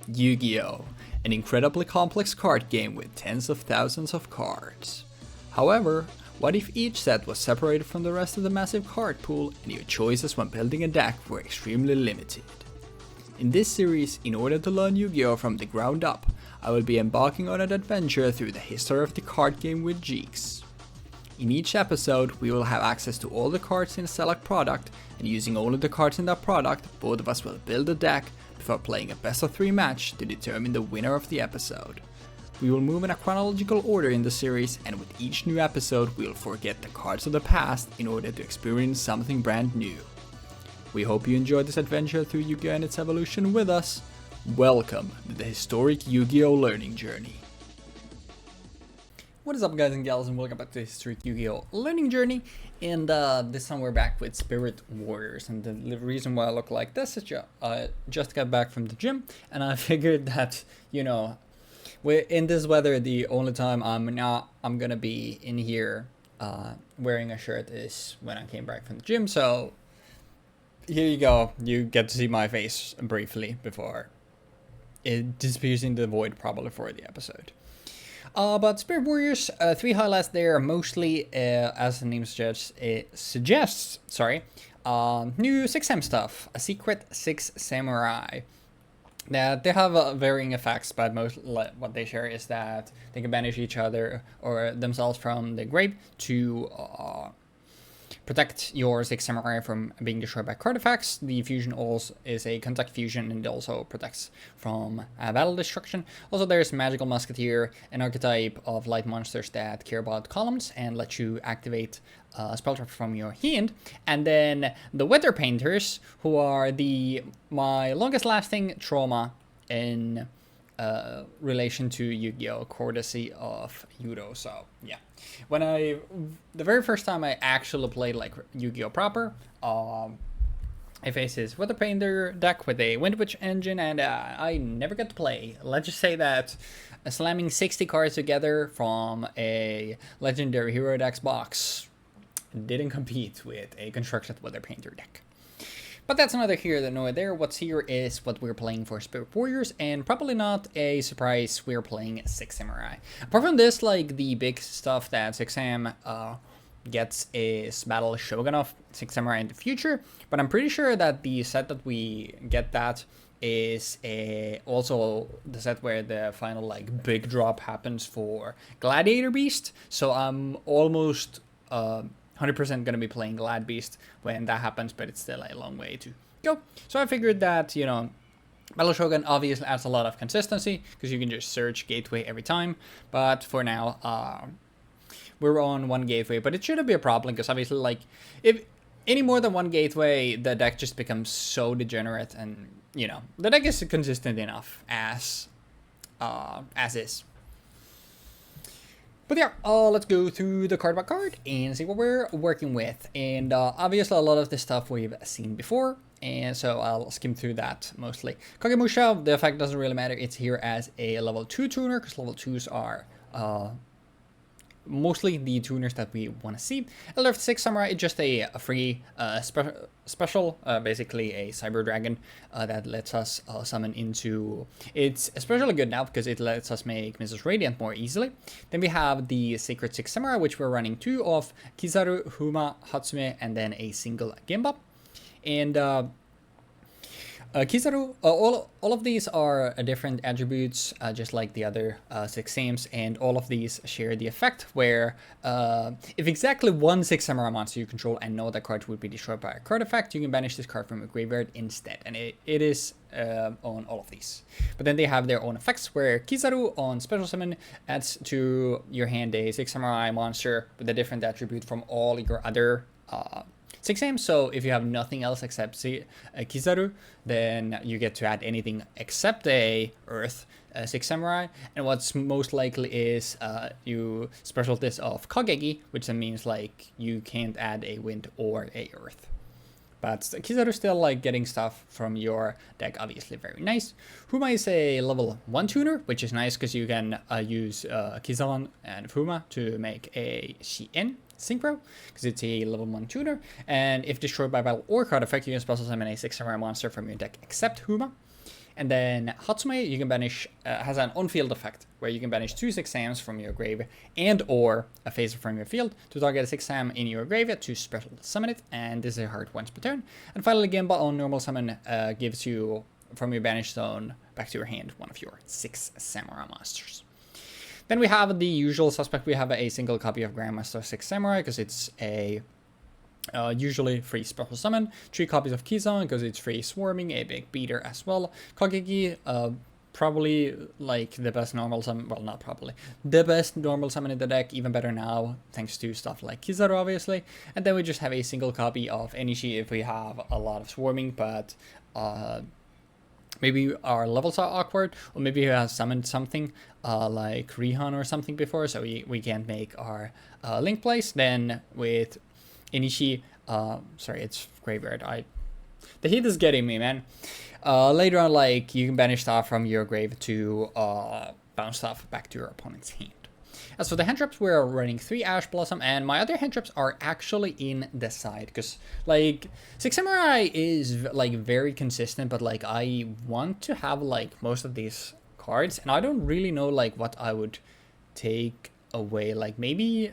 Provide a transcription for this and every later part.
Yu-Gi-Oh! An incredibly complex card game with tens of thousands of cards. However, what if each set was separated from the rest of the massive card pool and your choices when building a deck were extremely limited? In this series, in order to learn Yu-Gi-Oh! From the ground up, I will be embarking on an adventure through the history of the card game with Jeexx. In each episode, we will have access to all the cards in a select product, and using only the cards in that product, both of us will build a deck before playing a best of 3 match to determine the winner of the episode. We will move in a chronological order in the series, and with each new episode, we will forget the cards of the past in order to experience something brand new. We hope you enjoyed this adventure through Yu-Gi-Oh! And its evolution with us. Welcome to the historic Yu-Gi-Oh! Learning journey. What is up, guys and gals, and welcome back to the historic Yu-Gi-Oh! Learning journey. And this time we're back with Spirit Warriors, and the reason why I look like this is I just got back from the gym, and I figured that, you know, in this weather, the only time I'm gonna be in here wearing a shirt is when I came back from the gym. So here you go. You get to see my face briefly before it disappears into the void, probably for the episode. But Spirit Warriors, 3 highlights there, mostly as the name suggests, new 6M stuff, a secret 6 samurai. That they have varying effects, but most what they share is that they can banish each other or themselves from the grave to protect your 6 samurai from being destroyed by card effects. The fusion also is a contact fusion, and it also protects from battle destruction. Also, there's Magical Musketeer, an archetype of light monsters that care about columns and let you activate spell trap from your hand. And then the Weather Painters, who are my longest lasting trauma in relation to Yu-Gi-Oh! Courtesy of Yudo. So yeah, the very first time I actually played like Yu-Gi-Oh! Proper, I faced his Weather Painter deck with a Wind Witch engine, and I never got to play. Let's just say that slamming 60 cards together from a Legendary Hero Decks box didn't compete with a constructed Weather Painter deck. But that's neither here nor there. What's here is what we're playing for Spirit Warriors, and probably not a surprise, we're playing 6 Samurai. Apart from this, like, the big stuff that 6M gets is Battle Shogun of 6 Samurai in the future, but I'm pretty sure that the set that we get that is also the set where the final, like, big drop happens for Gladiator Beast, so I'm almost 100% going to be playing Glad Beast when that happens, but it's still a long way to go. So I figured that, you know, Battle Shogun obviously adds a lot of consistency because you can just search Gateway every time. But for now, we're on 1 Gateway, but it shouldn't be a problem because obviously, like, if any more than 1 Gateway, the deck just becomes so degenerate, and, you know, the deck is consistent enough as is. But yeah, let's go through the card by card and see what we're working with. And obviously a lot of this stuff we've seen before, and so I'll skim through that mostly. Kagemusha, the effect doesn't really matter. It's here as a level 2 tuner, because level 2s are mostly the tuners that we want to see. Elder of the 6 Samurai is just a free special, basically a Cyber Dragon that lets us summon into... It's especially good now because it lets us make Mrs. Radiant more easily. Then we have the Sacred 6 Samurai, which we're running 2 of Kizaru, Huma, Hatsume, and then a single Gemba. And Kizaru, all of these are different attributes, just like the other 6 sames, and all of these share the effect where if exactly 1 6 Samurai monster you control and know that card would be destroyed by a card effect, you can banish this card from your graveyard instead, and it is on all of these. But then they have their own effects, where Kizaru on Special Summon adds to your hand a 6 Samurai monster with a different attribute from all your other 6 sames. So if you have nothing else except Kizaru, then you get to add anything except a Earth 6 Samurai. And what's most likely is you special this of Kageki, which then means like you can't add a Wind or a Earth. But Kizaru still like getting stuff from your deck, obviously very nice. Huma is a level 1 tuner, which is nice because you can use Kizan and Fuma to make a Shien Synchro, because it's a level 1 tuner, and if destroyed by battle or card effect, you can special summon a 6 Samurai monster from your deck except Huma. And then Hatsume, you can banish, has an on-field effect, where you can banish 2 6-Sams from your grave and or a phaser from your field to target a 6-Sam in your graveyard to special summon it, and this is a hard once per turn. And finally, Gemba on normal summon gives you, from your banished zone, back to your hand, one of your 6 Samurai monsters. Then we have the usual suspect. We have a single copy of Grandmaster 6 Samurai, because it's a usually free special summon. 3 copies of Kizan, because it's free swarming, a big beater as well. Kageki, probably like the best normal summon, well, not probably, the best normal summon in the deck, even better now, thanks to stuff like Kizaru, obviously. And then we just have a single copy of Enishi if we have a lot of swarming, but maybe our levels are awkward, or maybe we have summoned something like Rihan or something before, so we can't make our link place. Then with Enishi, sorry, it's graveyard. The heat is getting me, man. Later on, like, you can banish stuff from your grave to bounce stuff back to your opponent's hand. As for the hand traps, we're running 3 Ash Blossom, and my other hand traps are actually in the side, because, like, 6 Samurai is, like, very consistent, but, like, I want to have, like, most of these cards, and I don't really know, like, what I would take away. Like, maybe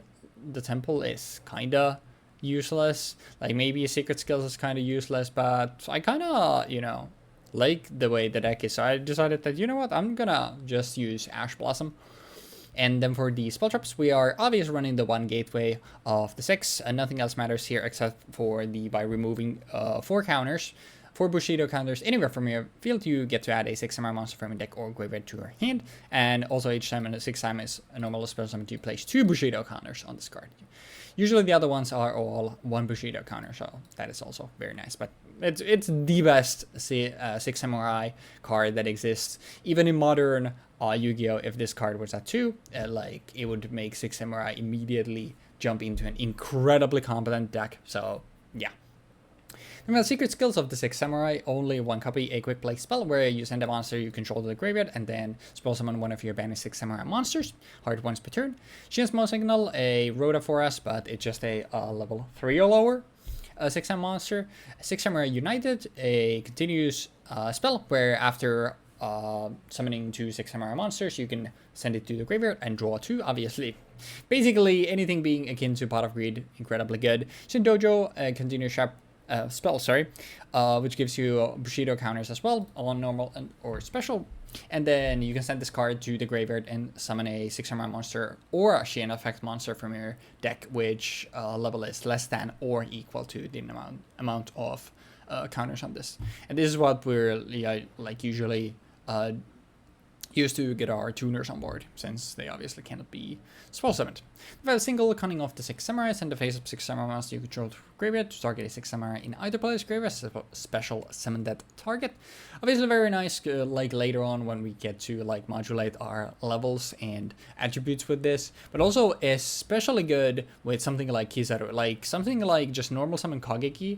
the Temple is kinda useless, like, maybe Secret Skills is kinda useless, but I kinda, you know, like the way the deck is, so I decided that, you know what, I'm gonna just use Ash Blossom. And then for the spell traps, we are obviously running the 1 gateway of the 6, and nothing else matters here except for by removing 4 counters, 4 Bushido counters anywhere from your field. You get to add a 6 Samurai monster from your deck or graveyard to your hand, and also each time a 6 time is a normal spell summon, you place 2 Bushido counters on this card. Usually the other ones are all 1 Bushido counter, so that is also very nice. But it's the best 6 Samurai card that exists. Even in modern Yu-Gi-Oh! If this card was at 2, like, it would make 6 Samurai immediately jump into an incredibly competent deck. So yeah. And the secret skills of the 6 Samurai, only 1 copy, a quick play spell where you send a monster you control to the graveyard and then spell summon one of your banished 6 Samurai monsters, hard once per turn. She has Smoke Signal, a Rhoda for us, but it's just a level 3 or lower. A 6 Sam monster. 6 Samurai United, a continuous spell where after summoning 2 6 Samurai monsters, you can send it to the graveyard and draw 2, obviously. Basically, anything being akin to Pot of Greed, incredibly good. Shindojo, a continuous sharp spell, which gives you Bushido counters as well on normal or special. And then you can send this card to the graveyard and summon a 6 Samurai monster or a Chain Effect monster from your deck, which level is less than or equal to the amount of counters on this. And this is what we're like usually used to get our tuners on board, since they obviously cannot be spell summoned. We have a single Cunning of the 6 Samurai, send the face of 6 Samurai monster you control to graveyard to target a 6 Samurai in either player's graveyard, special summon that target. Obviously very nice, like later on when we get to like modulate our levels and attributes with this, but also especially good with something like Kizaru, like something like just normal summon Kageki,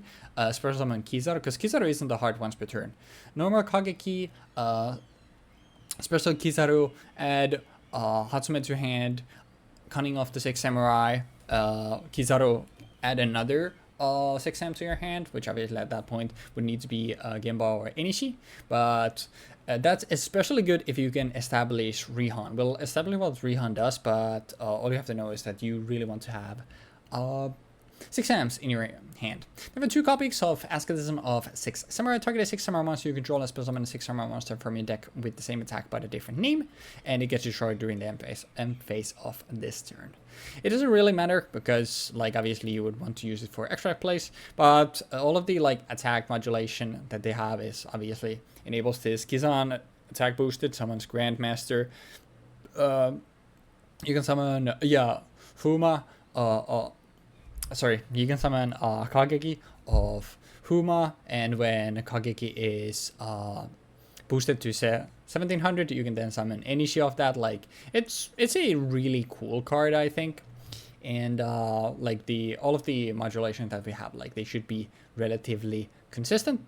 special summon Kizaru, because Kizaru isn't the hard once per turn. Normal Kageki, special Kizaru, add Hatsume to hand, Cunning of the 6 Samurai, Kizaru, add another 6 Sam to your hand, which obviously at that point would need to be Gemba or Enishi, but that's especially good if you can establish Rihan. We'll establish what Rihan does, but all you have to know is that you really want to have 6 Sams in your hand. There are 2 copies of Asceticism of 6 Samurai. Target a 6 Samurai monster you control and spell summon a 6 Samurai monster from your deck with the same attack but a different name, and it gets destroyed during the end phase of this turn. It doesn't really matter because, like, obviously you would want to use it for extra plays, but all of the like attack modulation that they have is obviously enables this. Kizan attack boosted, summons Grandmaster. You can summon Fuma. You can summon Kageki of Huma, and when Kageki is boosted to 1700, you can then summon Enishi of that. Like, it's a really cool card, I think, and like all of the modulation that we have, like, they should be relatively consistent.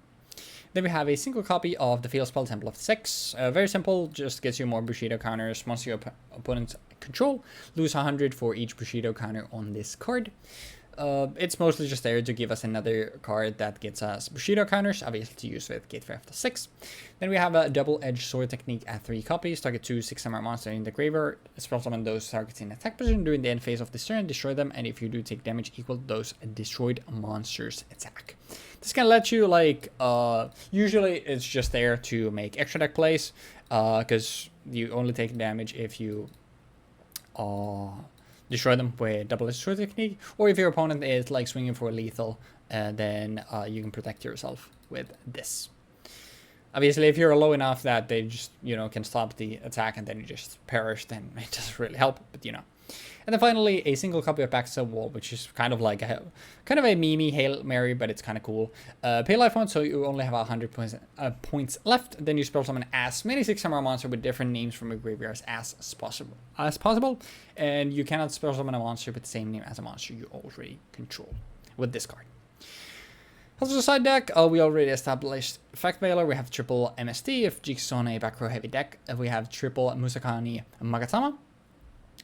Then we have a single copy of the Field Spell Temple of 6. Very simple, just gets you more Bushido counters. Once your opponent's control, lose 100 for each Bushido counter on this card. it's mostly just there to give us another card that gets us Bushido counters, obviously to use with Gateway after 6. Then we have a double-edged sword technique at 3 copies. Target 2 6-samurai monster in the graveyard. Spell summon those targets in attack position during the end phase of this turn, destroy them, and if you do take damage equal to those destroyed monsters' attack. This can let you, like, usually it's just there to make extra deck plays, because you only take damage if you destroy them with double-edged sword technique, or if your opponent is like swinging for lethal, then you can protect yourself with this. Obviously, if you're low enough that they just, can stop the attack and then you just perish, then it doesn't really help, but And then finally, a single copy of Backstab Wall, which is kind of like a memey Hail Mary, but it's kind of cool. Pay life on, so you only have 100 points left. Then you spell summon as many 6-samurai monster with different names from your graveyards as possible. And you cannot spell summon a monster with the same name as a monster you already control with this card. Also, the side deck, we already established Fact Veiler. We have triple MST if Jeexx is on a back row heavy deck. We have triple Musakani Magatama.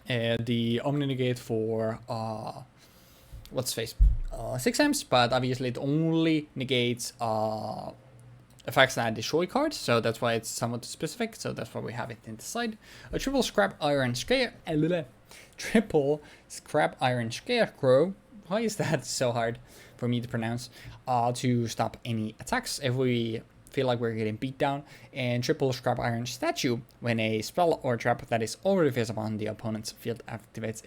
The Omni Negate for what's face 6 but obviously it only negates effects that destroy cards, so that's why it's somewhat specific. So that's why we have it in the side. A triple Scrap Iron Scarecrow. Why is that so hard for me to pronounce? To stop any attacks if we feel like we're getting beat down, and triple Scrap Iron Statue when a spell or trap that is already visible on the opponent's field activates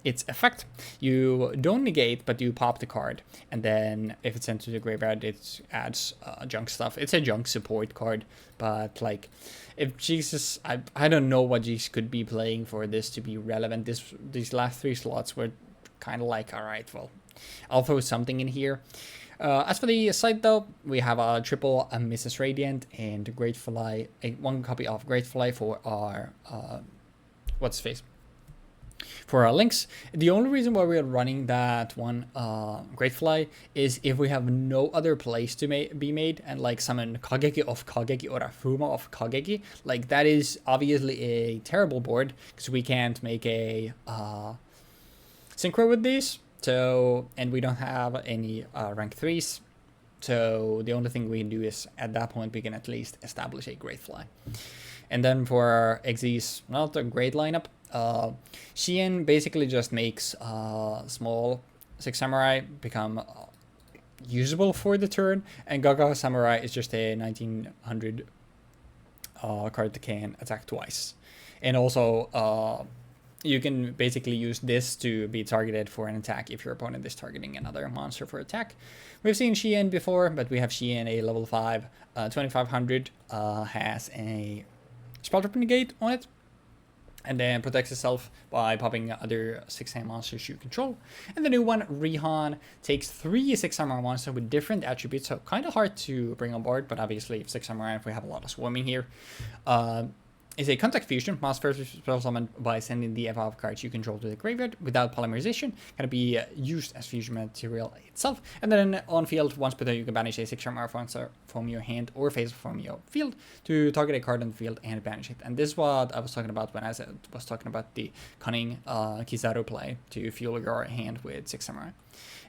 its effect. You don't negate, but you pop the card, and then if it's sent to the graveyard, it adds junk stuff. It's a junk support card, but like if Jeexx is, I don't know what Jeexx could be playing for this to be relevant. These last 3 slots were kind of like, all right, well, I'll throw something in here. As for the side though, we have a triple Mrs. Radiant and Grateful Eye, one copy of Grateful Eye for our for our links. The only reason why we're running that one Grateful Eye is if we have no other place to be made and like summon Kageki of Kageki or Afuma of Kageki. Like that is obviously a terrible board because we can't make a synchro with these. So, and we don't have any rank 3s. So the only thing we can do is at that point we can at least establish a Grateful Eye. And then for Xyz, not a great lineup. Shien basically just makes small 6 samurai become usable for the turn, and Gaga Samurai is just a 1900 card that can attack twice. And also you can basically use this to be targeted for an attack if your opponent is targeting another monster for attack. We've seen Shien before, but we have Shien a level 5, 2500, has a spell trap negate on it, and then protects itself by popping other 6-hand monsters you control. And the new one, Rihan, takes 3 6-samurai monsters with different attributes, so kind of hard to bring on board, but obviously if 6 samurai, if we have a lot of swarming here. Is a contact fusion. Must first spell summon by sending the evolve cards you control to the graveyard without polymerization. Can be used as fusion material itself. And then on field, once per turn, you can banish a 6-samurai monster from your hand or face from your field to target a card on the field and banish it. And this is what I was talking about when I was talking about the cunning Kizaru play to fuel your hand with 6 samurai.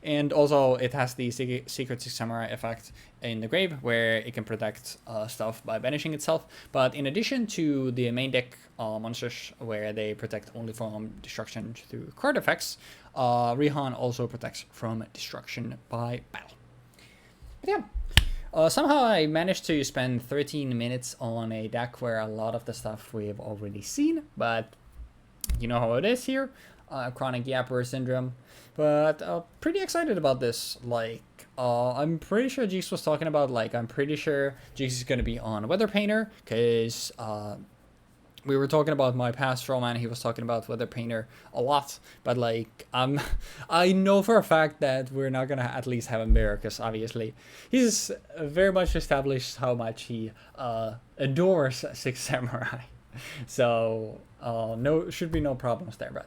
And also it has the secret 6 samurai effect in the grave where it can protect stuff by banishing itself. But in addition to the main deck monsters where they protect only from destruction through card effects, Rihan also protects from destruction by battle. But yeah, somehow I managed to spend 13 minutes on a deck where a lot of the stuff we've already seen, but you know how it is here. Chronic Yapper Syndrome, but pretty excited about this. Like, I'm pretty sure Jeexx was talking about, like, I'm pretty sure Jeexx is going to be on Weather Painter, because we were talking about my past Roman, he was talking about Weather Painter a lot, but, like, I know for a fact that we're not going to at least have him there, because obviously he's very much established how much he adores 6 Samurai, so should be no problems there, but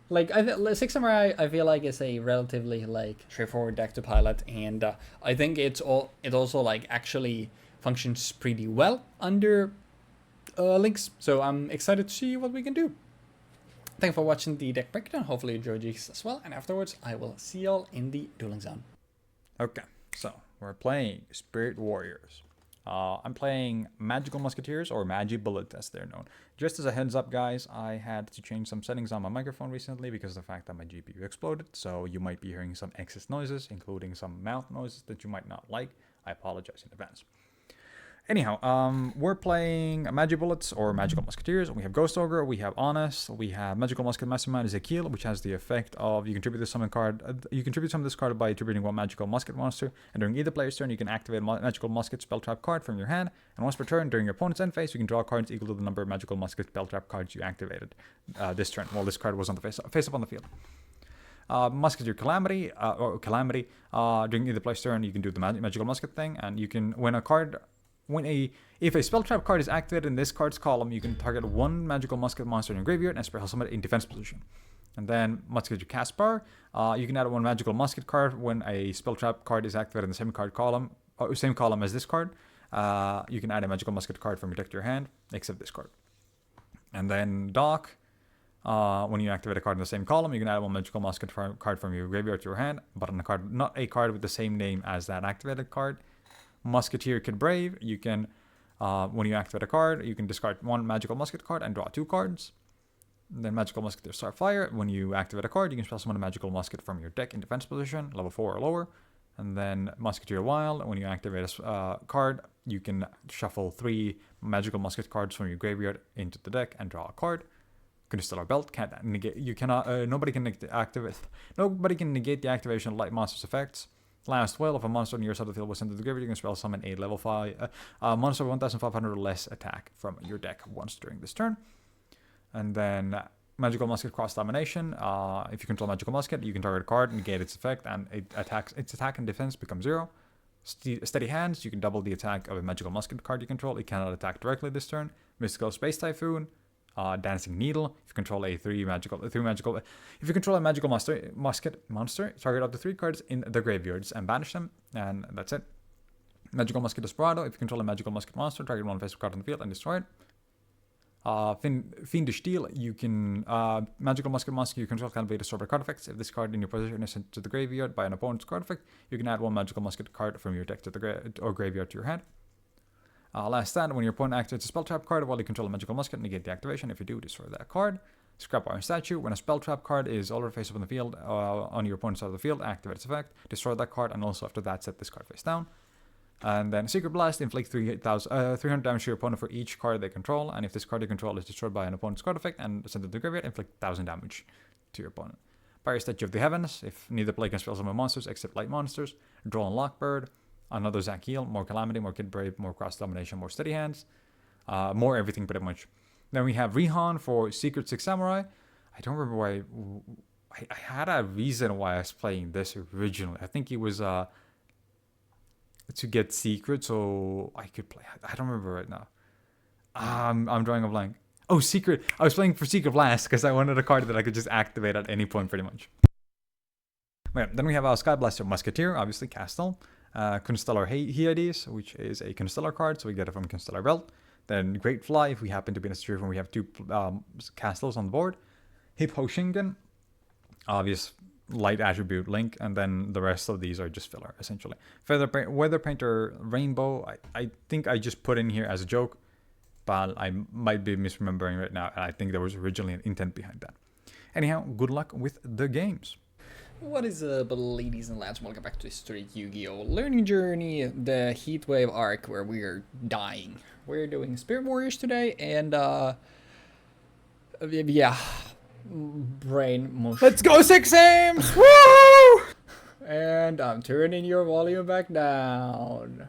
like 6 Samurai, I feel like it's a relatively like straightforward deck to pilot, and I think it also like actually functions pretty well under links. So I'm excited to see what we can do. Thanks for watching the deck breakdown. Hopefully you enjoyed Jeexx as well. And afterwards, I will see y'all in the dueling zone. Okay, so we're playing Spirit Warriors. I'm playing Magical Musketeers, or Magi Bullet as they're known. Just as a heads up, guys, I had to change some settings on my microphone recently because of the fact that my GPU exploded. So you might be hearing some excess noises, including some mouth noises that you might not like. I apologize in advance. Anyhow, we're playing Magic Bullets or Magical Musketeers. We have Ghost Ogre, we have Honest, we have Magical Musket Mastermind Ezekiel, which has the effect of you contribute to summon card. You contribute some of this card by attributing one Magical Musket monster, and during either player's turn, you can activate a Magical Musket Spell Trap card from your hand. And once per turn, during your opponent's end phase, you can draw cards equal to the number of Magical Musket Spell Trap cards you activated this turn. Well, this card was on the face up on the field. Musketeer Calamity, during either player's turn, you can do the Magical Musket thing, and you can if a spell trap card is activated in this card's column, you can target one Magical Musket monster in your graveyard and spell summon it in defense position. And then Musketeer Caspar, you can add one Magical Musket card when a spell trap card is activated in the same column as this card. You can add a Magical Musket card from your deck to your hand, except this card. And then Doc, when you activate a card in the same column, you can add one Magical Musket card from your graveyard to your hand, but on a card, not a card with the same name as that activated card. Musketeer Kid Brave, you can, when you activate a card, you can discard one Magical Musket card and draw 2 cards. And then Magical Musketeer Starfire, when you activate a card, you can spell summon a Magical Musket from your deck in defense position, level 4 or lower. And then Musketeer Wild, when you activate a card, you can shuffle 3 Magical Musket cards from your graveyard into the deck and draw a card. Constellar Belt can't negate. Nobody can negate the activation of Light Monster's effects. Last will, if a monster on your side of the field was sent to the graveyard, you can spell summon a level 5 monster with 1,500 or less attack from your deck once during this turn. And then Magical Musket Cross Domination. If you control Magical Musket, you can target a card, negate its effect, and its attack and defense become 0. Steady Hands, you can double the attack of a Magical Musket card you control. It cannot attack directly this turn. Mystical Space Typhoon. Dancing Needle. If you control a Magical Musket monster, target up to 3 cards in the graveyards and banish them, and that's it. Magical Musket Desperado. If you control a Magical Musket monster, target one face-up card on the field and destroy it. Fiendish Steel. You can Magical Musket monster you control can be destroyed by card effects. If this card in your possession is sent to the graveyard by an opponent's card effect, you can add one Magical Musket card from your deck to the graveyard to your hand. Last stand, when your opponent activates a spell trap card while you control a Magical Musket, negate the activation. If you do, destroy that card. Scrap Iron Statue. When a spell trap card is already face up on the field, on your opponent's side of the field, activate its effect. Destroy that card, and also after that, set this card face down. And then Secret Blast. Inflict 300 damage to your opponent for each card they control. And if this card you control is destroyed by an opponent's card effect and sent to the graveyard, inflict 1,000 damage to your opponent. Fire Statue of the Heavens. If neither player can spell summon monsters except light monsters, draw and Lockbird. Another Zakiel, more Calamity, more Kid Brave, more Cross Domination, more Steady Hands, more everything pretty much. Then we have Rihan for Secret Six Samurai. I don't remember why. I had a reason why I was playing this originally. I think it was to get Secret, so I could play. I don't remember right now. I'm drawing a blank. Oh, Secret. I was playing for Secret Blast because I wanted a card that I could just activate at any point pretty much. Okay, then we have our Sky Blaster Musketeer, obviously Castle. Constellar Hyades, which is a Constellar card, so we get it from Constellar Belt. Then Great Fly, if we happen to be in a situation where we have 2 castles on the board. Hippo Shingen, obvious light attribute Link, and then the rest of these are just filler, essentially. Weather Painter Rainbow, I think I just put in here as a joke, but I might be misremembering right now, and I think there was originally an intent behind that. Anyhow, good luck with the games. What is up, ladies and lads? Welcome back to Street Yu-Gi-Oh! Learning Journey, the Heatwave arc where we are dying. We're doing Spirit Warriors today, and yeah, brain mush. Let's go 6 Ames! Woo! And I'm turning your volume back down.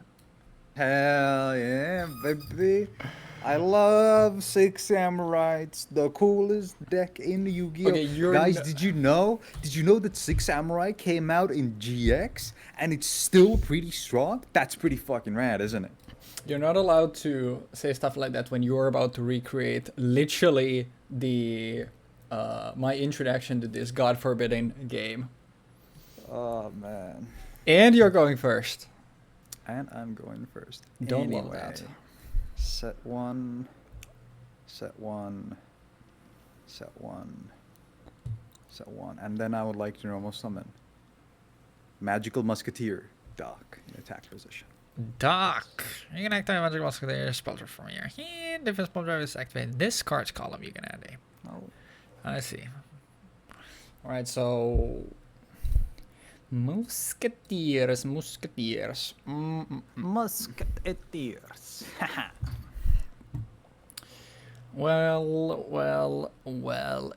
Hell yeah, baby. I love 6 Samurais, the coolest deck in Yu-Gi-Oh! Okay, guys, did you know that 6 Samurai came out in GX and it's still pretty strong? That's pretty fucking rad, isn't it? You're not allowed to say stuff like that when you're about to recreate literally the my introduction to this god-forbidden game. Oh man. And you're going first. And I'm going first. Don't love that. Set 1. Set 1. Set 1. So 1. And then I would like to normal summon Magical Musketeer, Doc, in attack position. Doc. You can activate Magical Musketeer spell drive from your hand. If a spell drive is activated in this card's column, you can add a. Oh. I see. Alright, so... Musketeers. Musketeers. Well,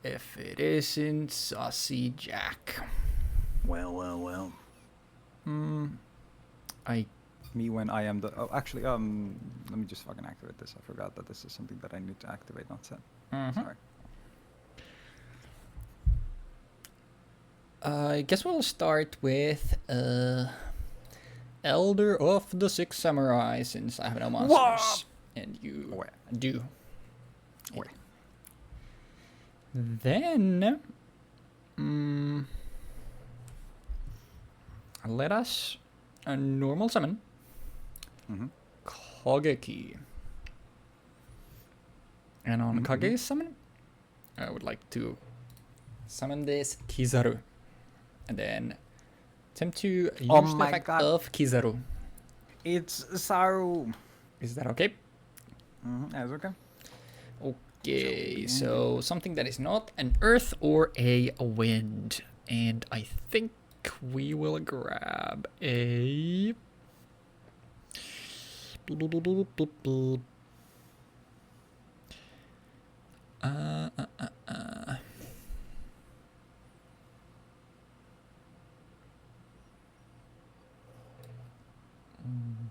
if it isn't Saucy Jack. Well. Me when I am the... Oh, actually, let me just fucking activate this. I forgot that this is something that I need to activate, not set. Sorry. I guess we'll start with Elder of the Six Samurai, since I have no monsters. And you do. Then let us normal summon Kageki. And on Kageki's summon, I would like to summon this Kizaru. And then attempt to use the effect of Kizaru. It's Saru. Is that okay? That's okay. Okay, so something that is not an earth or a wind. And I think we will grab a...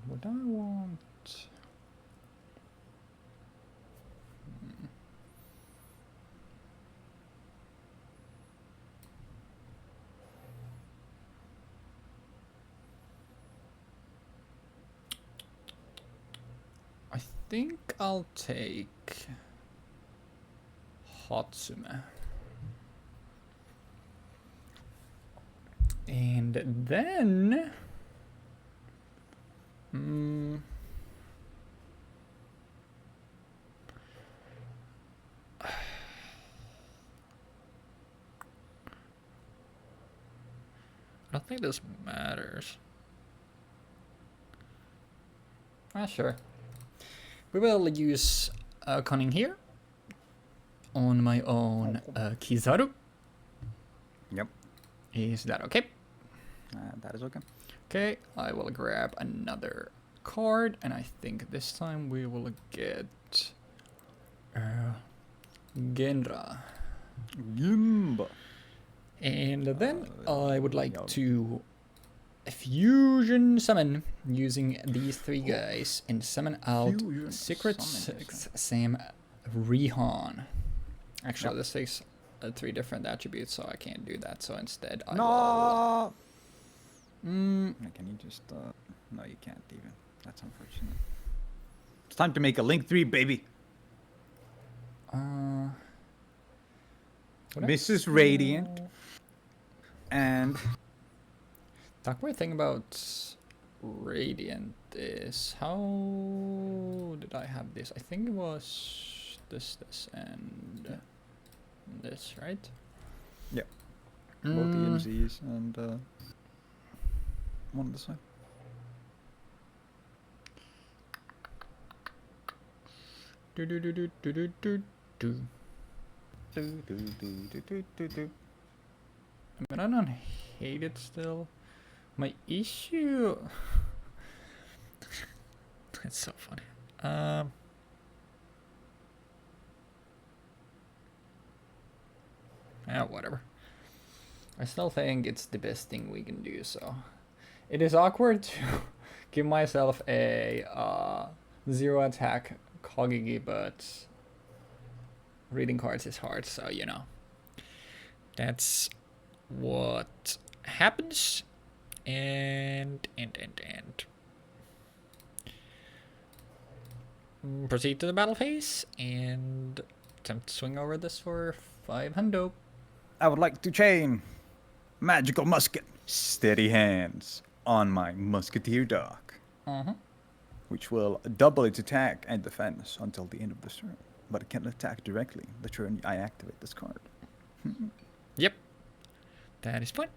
What I want... I think I'll take Hatsume. And then... I don't think this matters. Sure. We will use Cunning here on my own Kizaru. Yep. Is that okay? That is okay. Okay, I will grab another card, and I think this time we will get Genra. Gimba. And then I would like to fusion summon using these three guys and summon out Secret Sam Rihan. Actually, this takes 3 different attributes, so I can't do that. So instead, I will... Can you just... No, you can't even. That's unfortunate. It's time to make a Link 3, baby! Mrs. Radiant. And... The weird thing about Radiant is... How did I have this? I think it was this, and this, right? Yeah. Both EMZs and... one on the side. But I don't hate it still. My issue... It's so funny. Whatever. I still think it's the best thing we can do, so... It is awkward to give myself a 0 attack Kageki, but reading cards is hard, so you know. That's what happens. And proceed to the battle phase and attempt to swing over this for 5 hundo. I would like to chain Magical Musket, Steady Hands on my Musketeer Dock, which will double its attack and defense until the end of this turn, but it can attack directly the turn I activate this card. Yep. That is fine.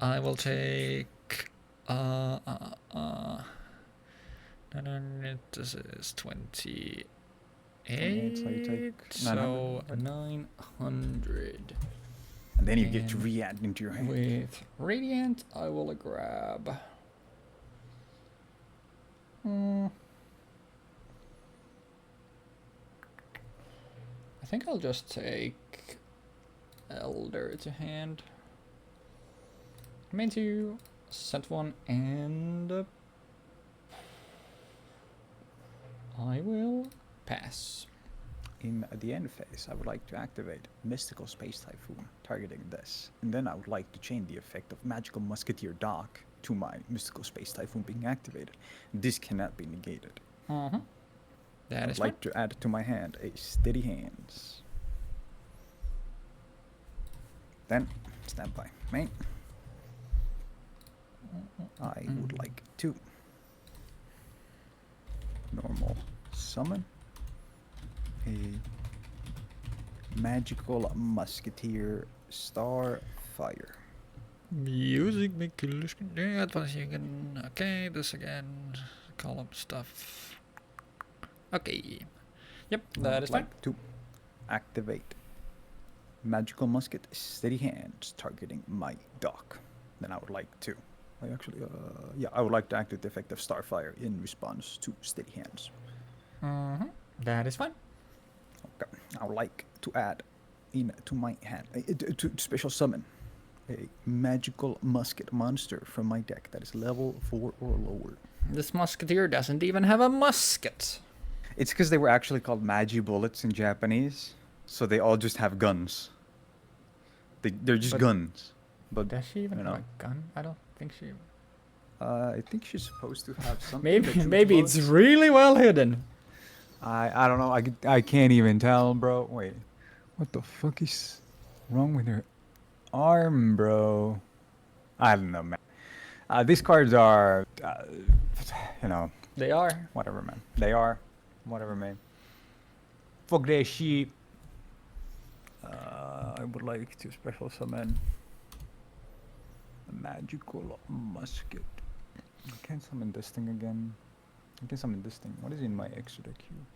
I will take. This is 28. 28, so you take So 900. 900. And then you get to re-add into your hand. With Radiant, I will grab. I think I'll just take Elder to hand. Main 2, set 1, and I will pass. In the end phase, I would like to activate Mystical Space Typhoon, targeting this. And then I would like to chain the effect of Magical Musketeer Dock to my Mystical Space Typhoon being activated. This cannot be negated. That I is would like to add to my hand a Steady Hands. Then, standby. Main. I would like to normal summon a Magical Musketeer Starfire. Music again. Okay, this again. Column stuff. Okay. Yep, that is fine. Like to activate Magical Musket Steady Hands, targeting my dock. Then I would like to. I would like to activate the effect of Starfire in response to Steady Hands. That is fine. Okay. I would like to add to my hand to special summon a Magical Musket monster from my deck that is level 4 or lower. This musketeer doesn't even have a musket. It's because they were actually called Magi bullets in Japanese, so they all just have guns. They're just guns. But does she even have a gun? I don't think she. I think she's supposed to have something. Maybe it's really well hidden. I don't know. I can't even tell, bro. Wait, what the fuck is wrong with her arm, bro? I don't know, man. These cards are, They are. whatever, man. They are, whatever, man. Fuck that shit. I would like to special summon a Magical Musket. I can't summon this thing again. I can summon this thing. What is in my extra queue?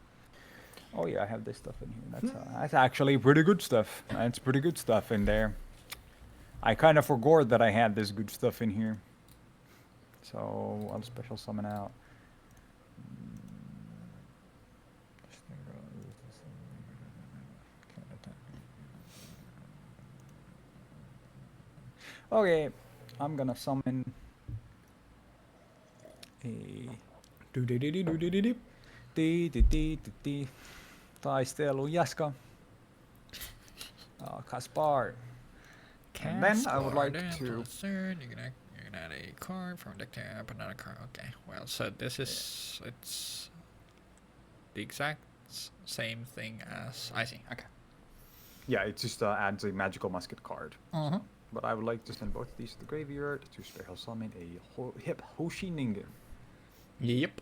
Oh yeah, I have this stuff in here. That's actually pretty good stuff. That's pretty good stuff in there. I kind of forgot that I had this good stuff in here. So I'll special summon out. Okay, I'm gonna summon a Taistelu Jaska. Kaspar. And then I would like to. You can add a card from deck tab, another card. Okay, well, so this is it's the exact same thing as I see. Okay. Yeah, it just adds a Magical Musket card. But I would like to send both of these to the graveyard to special summon a Hip Hoshi Ningen. Yep.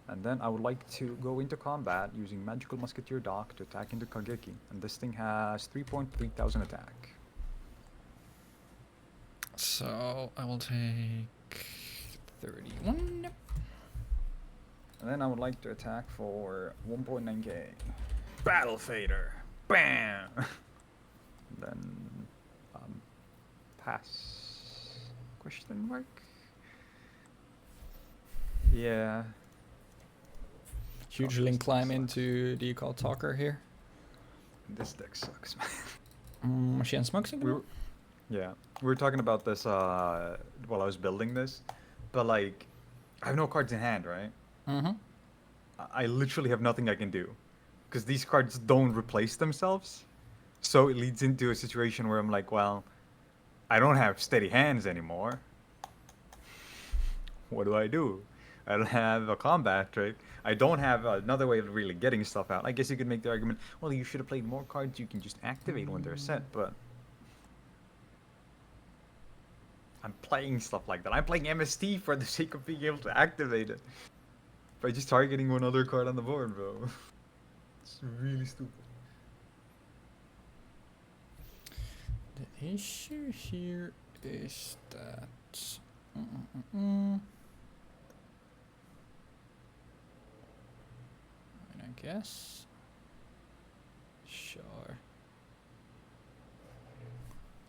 And then I would like to go into combat using Magical Musketeer Dock to attack into Kageki. And this thing has 3,300 attack. So I will take 31. And then I would like to attack for 1.9k. Battle Fader. Bam! Then pass? Question mark? Yeah. Hugely climb into the call talker here. This deck sucks, man. She and smokes again? We were talking about this while I was building this, but like, I have no cards in hand, right? I literally have nothing I can do, because these cards don't replace themselves. So it leads into a situation where I'm like, well, I don't have steady hands anymore. What do? I don't have a combat trick. I don't have another way of really getting stuff out. I guess you could make the argument, well, you should have played more cards you can just activate when they're set, but I'm playing stuff like that. I'm playing MST for the sake of being able to activate it. By just targeting one other card on the board, bro. It's really stupid. The issue here is that... And I guess... Sure.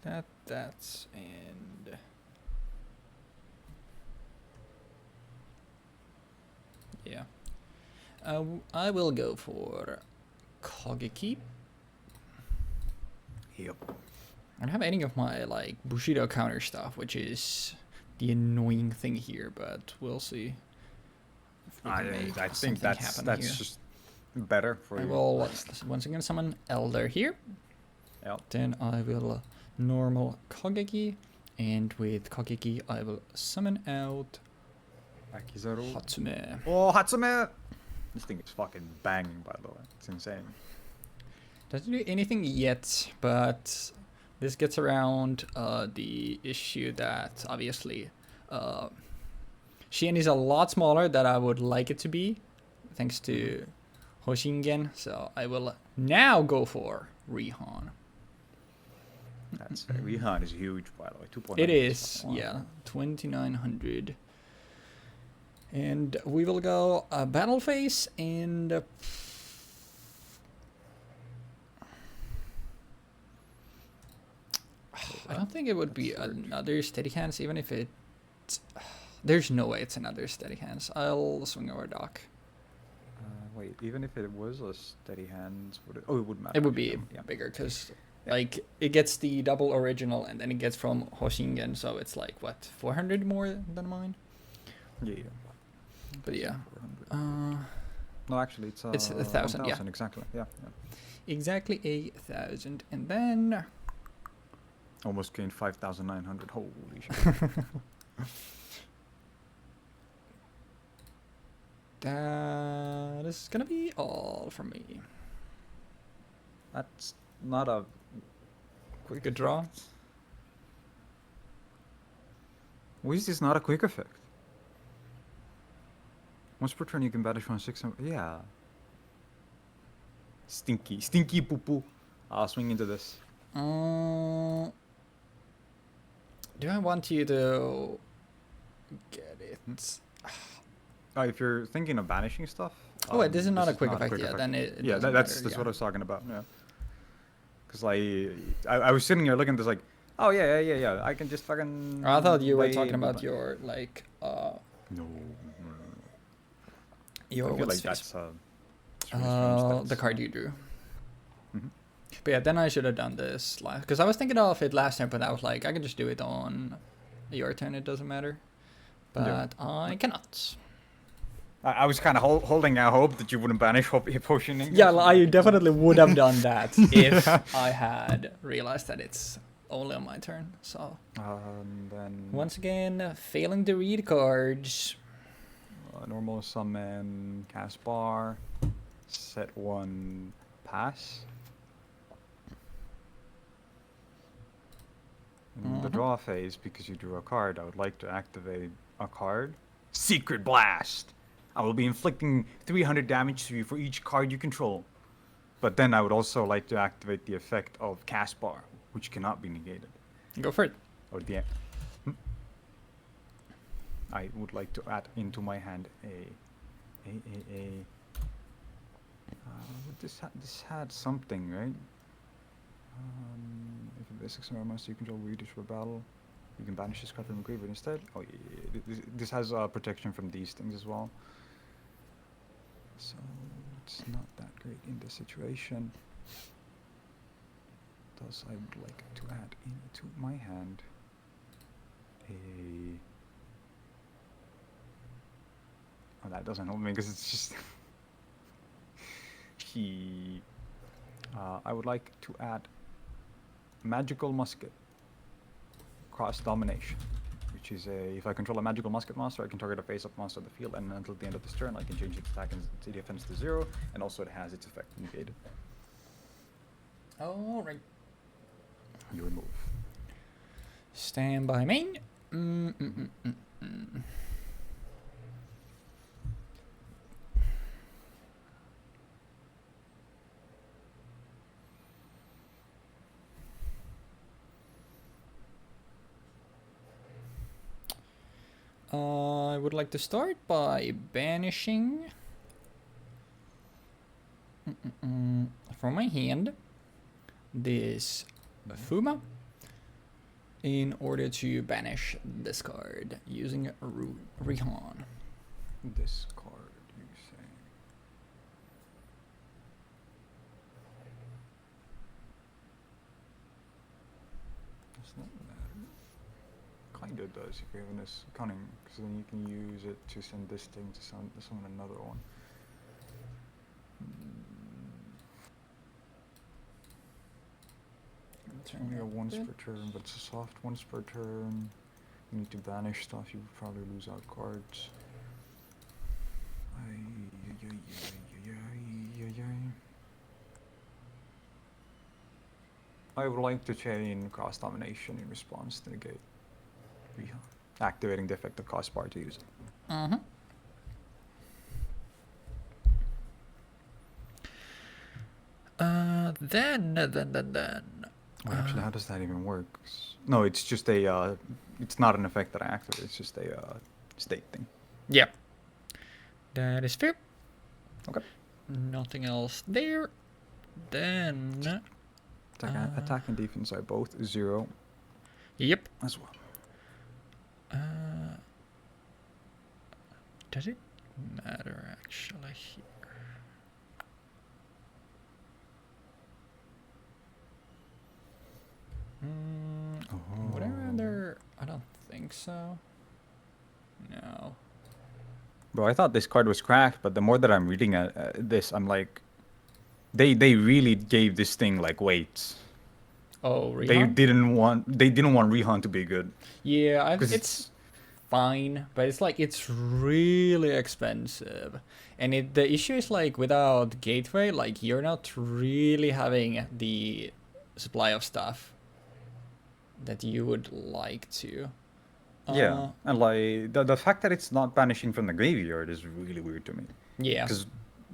That's and... Yeah. I will go for Kogeki. Yep. I don't have any of my like Bushido counter stuff, which is the annoying thing here, but we'll see. If we can make I think something that's happen here. just better for I you. will once again summon Elder here. Yep. Then I will normal Kogeki, and with Kogeki I will summon out Akizaru. Hatsume. Oh, Hatsume! This thing is fucking banging, by the way. It's insane. Doesn't do anything yet, but this gets around the issue that obviously Shien is a lot smaller than I would like it to be, thanks to Hoshingen. So I will now go for Rihan. That's Rihan is huge, by the way. 2.9. It is, yeah, 2900. And we will go battle phase and I don't think it would be another steady hands, even if it. There's no way it's another steady hands. I'll swing over Doc. Wait, even if it was a steady hands, would it? Oh, it wouldn't matter. It would be bigger because, like, it gets the double original and then it gets from Hoshingen, so it's like what 400 more than mine. Yeah. But yeah. No, actually, it's 1,000. Yeah. Exactly. Yeah. Exactly 1,000, and then. Almost gained 5,900. Holy shit. That is gonna be all from me. That's not a quick Good draw. Why is this not a quick effect? Once per turn you can banish 1/6. Yeah. Stinky poo poo. I'll swing into this. Do I want you to get it? Oh, if you're thinking of banishing stuff. Oh, wait, this is not a quick effect. Yeah, then it yeah, doesn't that's matter, what I was talking about. Yeah. Because I was sitting here looking at this like, oh yeah. I can just fucking. I thought you were talking about your like. No. Your I feel what's like face? that's the card you drew. Mm-hmm. But yeah, then I should have done this last, because I was thinking of it last time, but I was like, I can just do it on your turn. It doesn't matter. But I cannot. I was kind of holding out hope that you wouldn't banish potioning. Yeah, I definitely would have done that if I had realized that it's only on my turn. So then once again, failing to read cards. Normal summon Caspar, set 1 pass. In the draw phase, because you drew a card, I would like to activate a card. Secret Blast! I will be inflicting 300 damage to you for each card you control. But then I would also like to activate the effect of Caspar, which cannot be negated. Go for it. Or the I would like to add into my hand this had something, right? If the basics are monster you control readers for battle, you can banish this card from the graveyard instead. Oh yeah. This has protection from these things as well. So it's not that great in this situation. Thus, I would like to add into my hand Oh, that doesn't help me because it's just I would like to add Magical Musket Cross Domination, which is if I control a Magical Musket monster, I can target a face-up monster on the field, and until the end of this turn, I can change its attack and its defense to 0, and also it has its effect negated. All right. You remove. Stand by main. I would like to start by banishing from my hand this Fuma in order to banish this card using Rihan. This card, you say? Does that matter? Kinda does if you have this cunning, because then you can use it to send this thing to summon another one. It's only a once per turn, but it's a soft once per turn. You need to banish stuff, you would probably lose out cards. I would like to chain cross domination in response to negate activating the effect of cost bar to use it. Then. Well, actually, how does that even work? No, it's just a. It's not an effect that I activate. It's just a state thing. Yep. That is fair. Okay. Nothing else there. Then. Attack and defense are both 0. Yep. As well. Does it matter actually here? Would I rather? I don't think so. No. Bro, I thought this card was cracked, but the more that I'm reading this, I'm like, they really gave this thing like weights. Oh, Rihan? They didn't want Rihan to be good. Yeah, it's fine, but it's like it's really expensive, and the issue is like without Gateway, like you're not really having the supply of stuff that you would like to. Yeah, and like the fact that it's not banishing from the graveyard is really weird to me. Yeah, because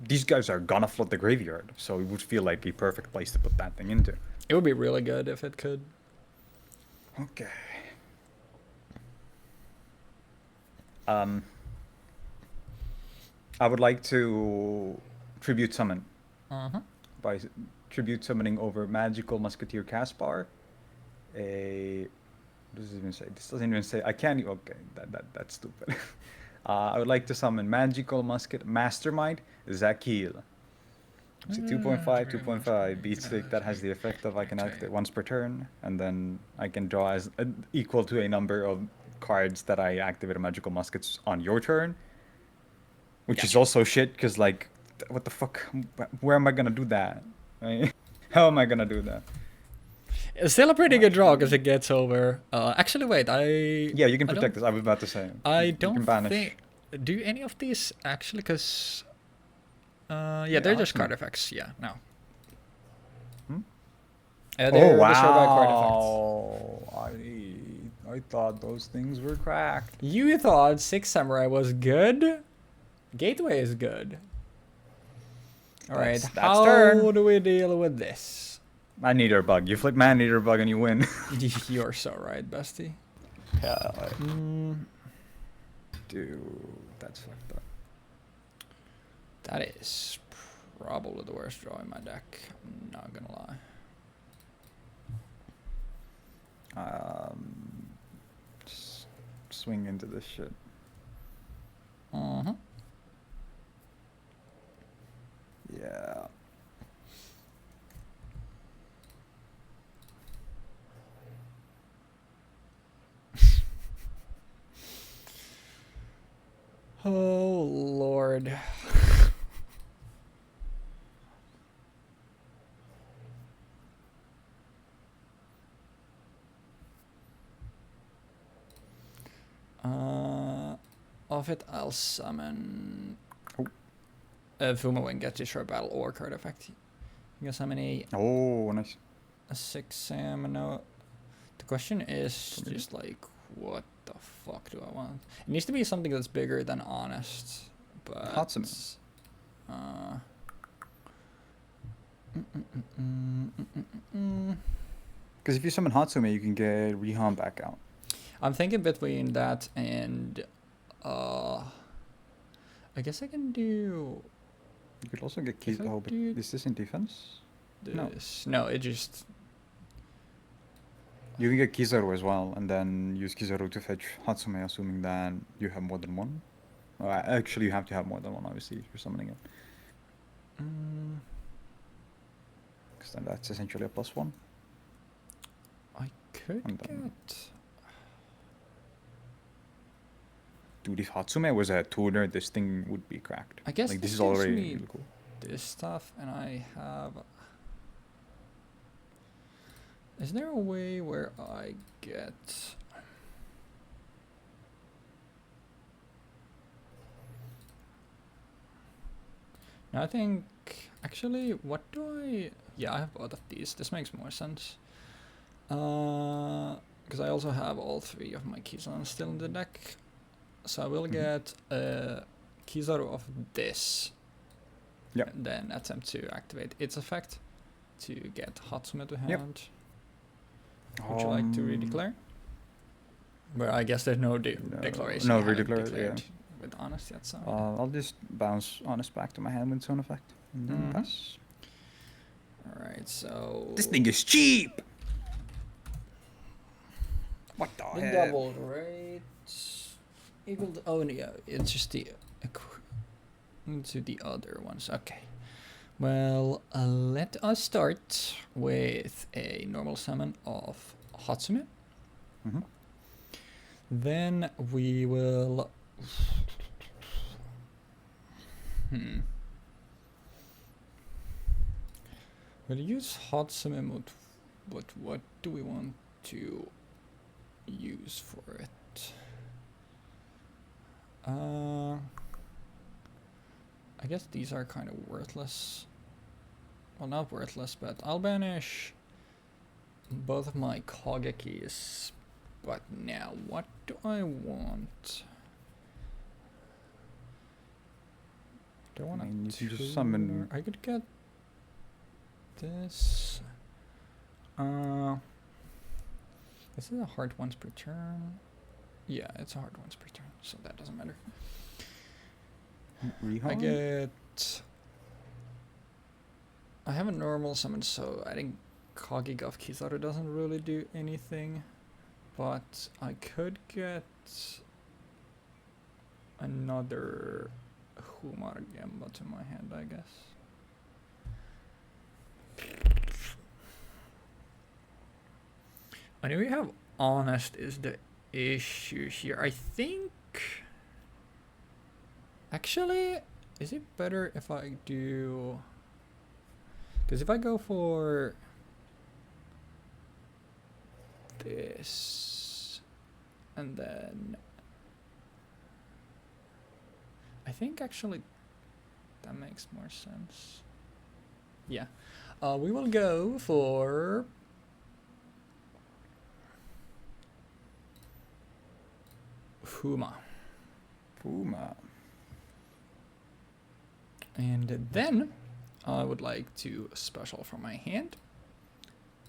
these guys are gonna flood the graveyard, so it would feel like a perfect place to put that thing into. It would be really good if it could. Okay. I would like to tribute summon by tribute summoning over Magical Musketeer Caspar. What does it even say? This doesn't even say. I can't. Okay, that's stupid. I would like to summon Magical Mastermind Zakil. It's a 2.5, 2.5 beat stick that has the effect of I can activate once per turn, and then I can draw as equal to a number of cards that I activate a Magical Muskets on your turn, which is also shit because like, what the fuck? Where am I gonna do that? Right? How am I gonna do that? It's still a pretty good draw because it gets over. Actually, wait, Yeah, you can protect this. I was about to say. I don't think. Do any of these actually? Because. Yeah, they're just card effects. Yeah, no. Oh wow! I thought those things were cracked. You thought Six Samurai was good? Gateway is good. All right, how do we deal with this? Man-Eater Bug. You flick Man-Eater Bug and you win. You're so right, bestie. Yeah. Dude, that's fucked up. That is probably the worst draw in my deck. I'm not gonna lie. Just swing into this shit. Yeah. Oh Lord. Of it, I'll summon Fuma when get destroy battle or card effect. You can summon a nice. A 6 Sam. No, the question is just like, what the fuck do I want? It needs to be something that's bigger than honest. But Hatsume. Because if you summon Hatsume, you can get Rihan back out. I'm thinking between that and I guess I can do You could also get If I Kizaru. do Is this in defense? this. No, it just... You can get Kizaru as well, and then use Kizaru to fetch Hatsume, assuming that you have more than one. Actually, you have to have more than one, obviously, if you're summoning it. Because then that's essentially a +1. I could And then- get... Dude, if Hatsume was a tuner, this thing would be cracked. I guess like, this this is gives already me really cool. this stuff, and I have... Is there a way where I get... No, I think... Actually, what do I... Yeah, I have both of these. This makes more sense. Because I also have all 3 of my Kizan still in the deck. So I will get a Kizaru of this. Yep. And then attempt to activate its effect to get Hatsume to hand. Yep. Would you like to redeclare? Well, I guess there's no, declaration. No, You haven't redeclare, declared with Honest yet, so... I'll just bounce Honest back to my hand with Zone Effect. And then pass. Alright, so... This thing is cheap! What the The hell? double rate equal to, oh yeah, it's just the to the other ones. Okay. Well, let us start with a normal summon of Hatsume. Mm-hmm. Then we will. We'll use Hatsume mode, but what do we want to use for it? I guess these are kind of worthless. Well, not worthless, but I'll banish both of my Kagekis. But now, what do I want? Do I want I mean, you to can just summon- I could get this. This is a hard once per turn. Yeah, it's a hard once per turn, so that doesn't matter. I get... I have a normal summon, so I think Kage of Kizaru doesn't really do anything. But I could get another Humar Gemba to my hand, I guess. I know we have Honest is the issue here. I think... Actually, is it better if I do... Because if I go for this, and then I think actually that makes more sense. Yeah, we will go for Fuma. And then I would like to special from my hand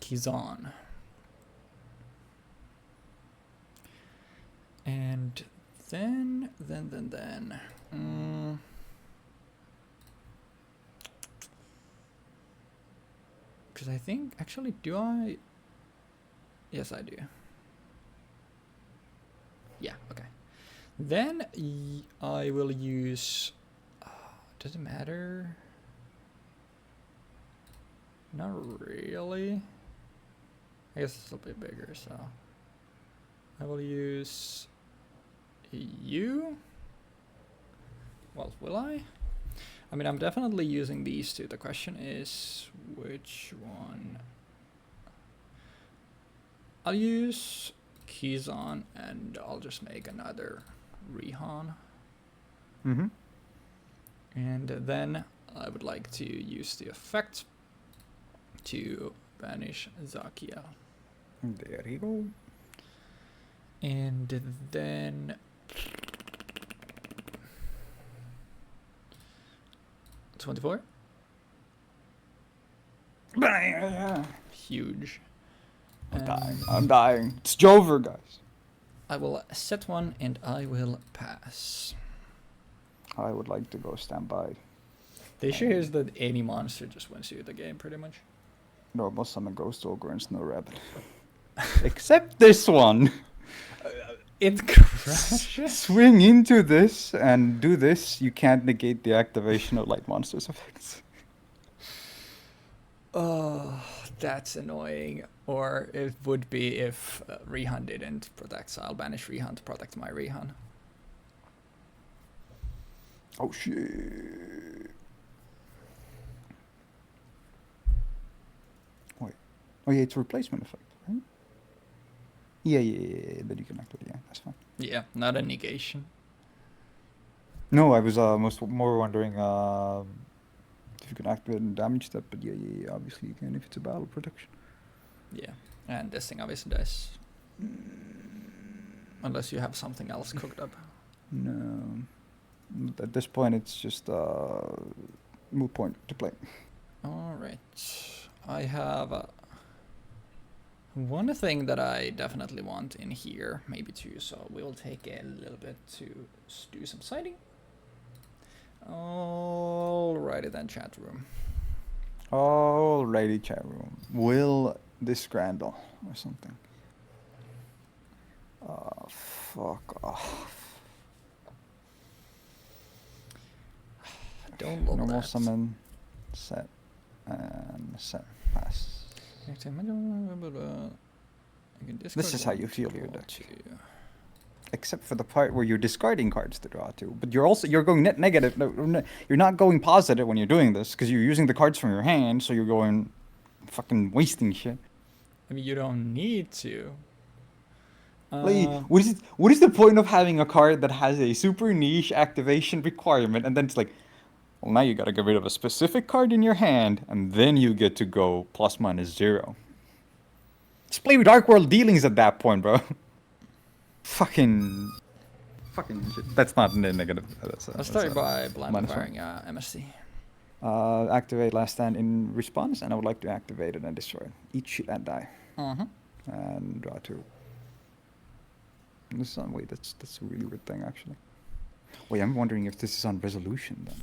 Kizan. And then because I think actually do I? Yes, I do. Yeah, okay. Then I will use. Does it matter? Not really. I guess it's a bit bigger, so I will use you. Well, will I? I mean, I'm definitely using these two. The question is which one. I'll use Kizan and I'll just make another Rihan. Mm-hmm. And then I would like to use the effect to banish Zakia. There you go. And then 24. Huge. I'm dying. It's Jover, guys. I will set one and I will pass. I would like to go standby. The issue here is that any monster just wins you the game, pretty much. Normal summon Ghost Ogre and Snow Rabbit. Except this one. It crashes. Swing into this and do this. You can't negate the activation of Light Monsters effects. Oh, that's annoying. Or it would be if Rihan didn't protect, so I'll banish Rihan to protect my Rihan. Oh shit. Wait. Oh yeah, it's a replacement effect, right? Yeah, that you can activate. Yeah, that's fine. Yeah, not a negation. No, I was more wondering if you can activate and damage that, but yeah, obviously you can if it's a battle protection. Yeah, and this thing obviously does. Unless you have something else cooked up. No. At this point, it's just moot point to play. Alright. I have one thing that I definitely want in here, maybe two, so we'll take a little bit to do some sighting. Alrighty then, chat room. Alrighty, chat room. Will this Grandel or something? Fuck off. Don't love Normal that. summon, set, and set, pass. This is how you feel your deck. Except for the part where you're discarding cards to draw to, but you're going net negative. No, you're not going positive when you're doing this because you're using the cards from your hand, so you're going fucking wasting shit. I mean, you don't need to. Like, what is the point of having a card that has a super niche activation requirement, and then it's like, well, now you gotta get rid of a specific card in your hand, and then you get to go ±0. Just play with Dark World Dealings at that point, bro. Fucking shit. That's not negative. Let's start by blind acquiring MSC. Activate last stand in response, and I would like to activate it and destroy it. Eat shit and die. And draw 2. This is on, wait, that's a really weird thing actually. Wait, I'm wondering if this is on resolution then.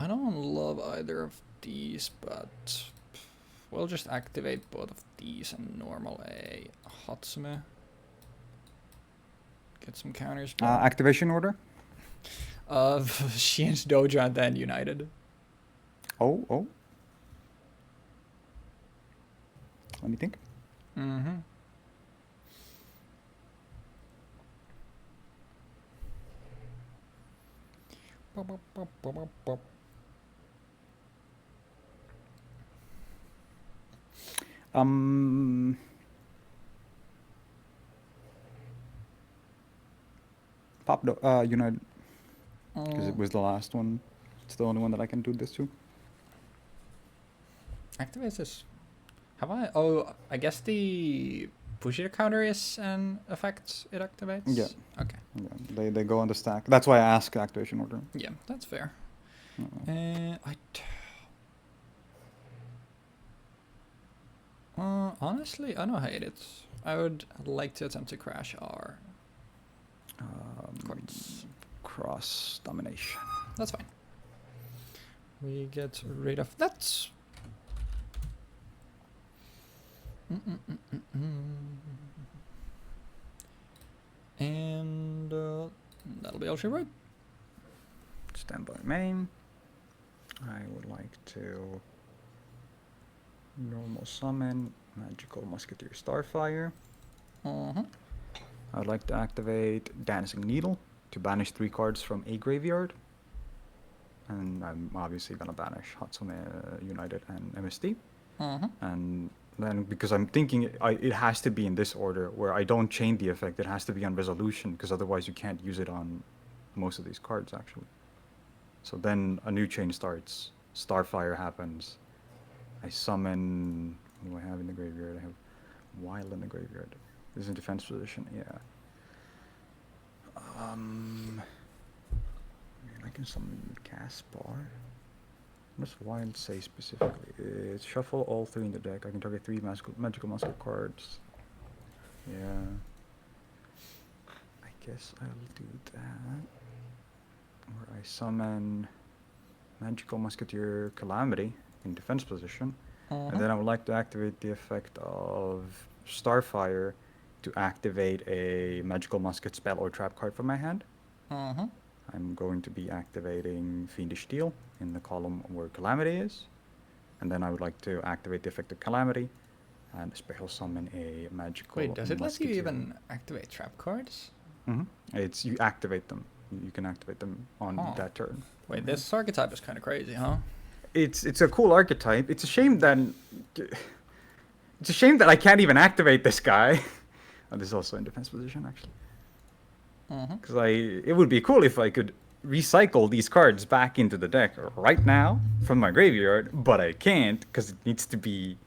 I don't love either of these, but we'll just activate both of these and normal a Hatsume. Get some counters. Activation order? Of Shien's Dojo and then United. Oh. Let me think. United, because it was the last one. It's the only one that I can do this to. Activate this. Have I? Oh, I guess the Pushir counter is an effect it activates? Yeah. Okay. Yeah, they go on the stack. That's why I ask activation order. Yeah, that's fair. Honestly, I don't hate it. I would like to attempt to crash our cards. Cross domination. That's fine. We get rid of that. And that'll be all she wrote. Stand by main. I would like to normal summon Magical Musketeer Starfire. I would like to activate Dancing Needle to banish 3 cards from a graveyard. And I'm obviously gonna banish Hatsume United and MST. And then because I'm thinking it has to be in this order where I don't chain the effect, it has to be on resolution because otherwise you can't use it on most of these cards actually. So then a new chain starts, Starfire happens, I summon, what do I have in the graveyard? I have Wild in the graveyard. This is in defense position, yeah. I can summon Caspar. What does Wild say specifically? It's shuffle all 3 in the deck. I can target 3 magical musket cards. Yeah. I guess I'll do that. Where I summon Magical Musketeer Calamity in defense position. And then I would like to activate the effect of Starfire to activate a Magical Musket spell or trap card from my hand. I'm going to be activating Fiendish Steel in the column where Calamity is. And then I would like to activate the effect of Calamity and special summon a Magical Wait, does it let you Musketeer. even activate trap cards? It's you activate them. You can activate them on that turn. Wait, this archetype is kind of crazy, huh? It's a cool archetype. It's a shame that I can't even activate this guy. Oh, this is also in defense position actually. Because it would be cool if I could recycle these cards back into the deck right now from my graveyard, but I can't because it needs to be.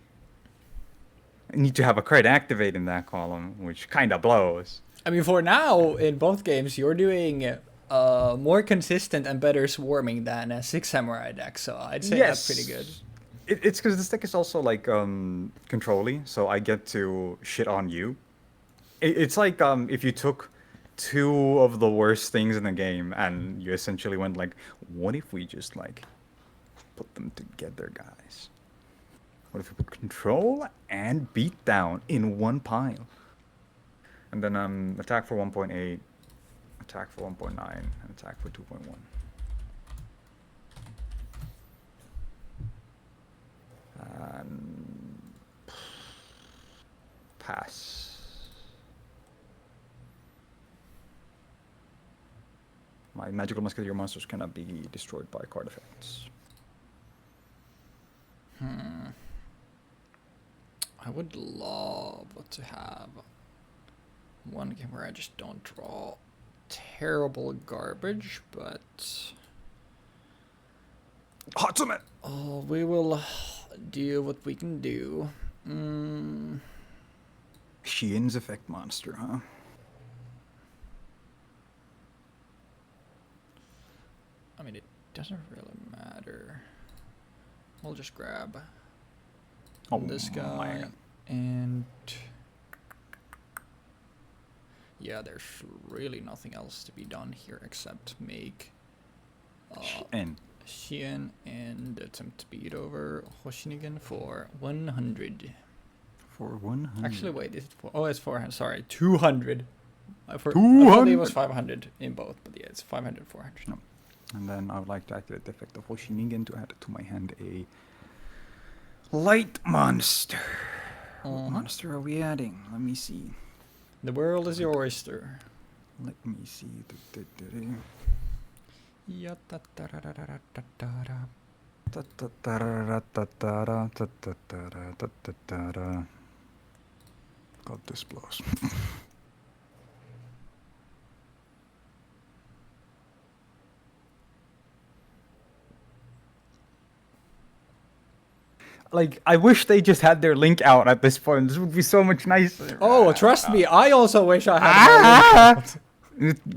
I need to have a card activate in that column, which kind of blows. I mean, for now, in both games, you're doing more consistent and better swarming than a 6 Samurai deck, so I'd say that's pretty good. It's because this deck is also like control-y, so I get to shit on you. It's like if you took two of the worst things in the game and you essentially went like, what if we just like put them together, guys? What if we put control and beat down in one pile? And then attack for 1.8, attack for 1.9, and attack for 2.1. Pass. My Magical Musketeer monsters cannot be destroyed by card effects. I would love to have one game where I just don't draw terrible garbage, but Hatsume! we will do what we can do. Shien's effect monster, huh? I mean, it doesn't really matter. We'll just grab this guy and yeah, there's really nothing else to be done here except make Shien and attempt to beat over Hoshinigan for 100. For 100. Actually, wait, is it it's 400. Sorry, 200. I thought it was 500 in both, but yeah, it's 500, 400. No. And then I would like to activate the effect of Hoshinigan to add to my hand a light monster. What monster are we adding? Let me see. The world is your oyster. Let me see. God, this blows. Like, I wish they just had their link out at this point. This would be so much nicer. Oh, trust me, I also wish I had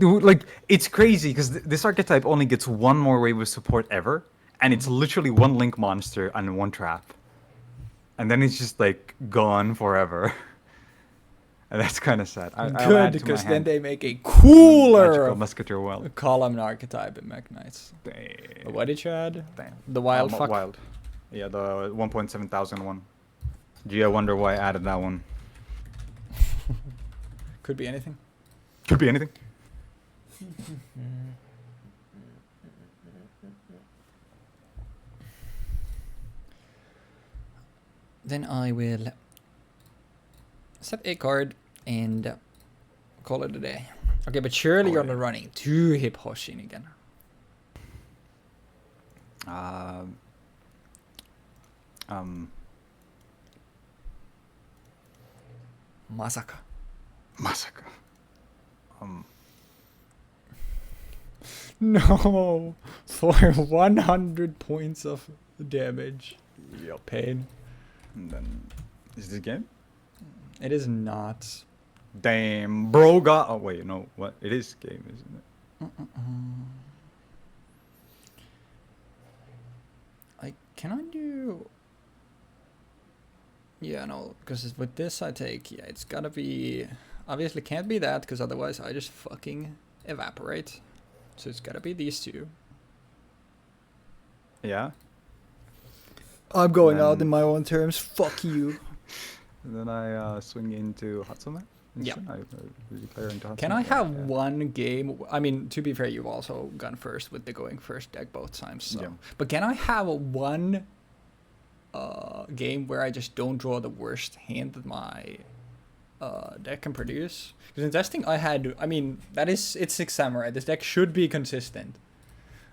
more. Like, it's crazy because this archetype only gets one more wave of support ever, and it's literally one link monster and one trap. And then it's just like gone forever. And that's kind of sad. Good, because then they make a cooler Magical Musketeer well. column archetype in Mech Knights. What did you add? Damn. The wild fuck? Wild. Yeah, the 1.7,000 one. Gee, I wonder why I added that one. Could be anything. Could be anything. Then I will set a card and call it a day. Okay, but surely you're not running 2 hip Hoshin again. Masaka. No, for 100 points of damage. Yep. Pain. And then, is this game? It is not. Damn, bro got. Oh wait, no, what? It is game, isn't it? Can I do. Yeah, no, because with this I take, yeah, it's gotta be, obviously can't be that, because otherwise I just fucking evaporate. So it's gotta be these two. Yeah. I'm going Then- out in my own terms, fuck you. And then I swing into Hatsume. Yeah. I declare into Hatsume. Can I have Yeah. one game? I mean, to be fair, you've also gone first with the going first deck both times. So. Yeah. But can I have one game where I just don't draw the worst hand that my deck can produce? Because in testing, I had. I mean, it's 6 Samurai. This deck should be consistent.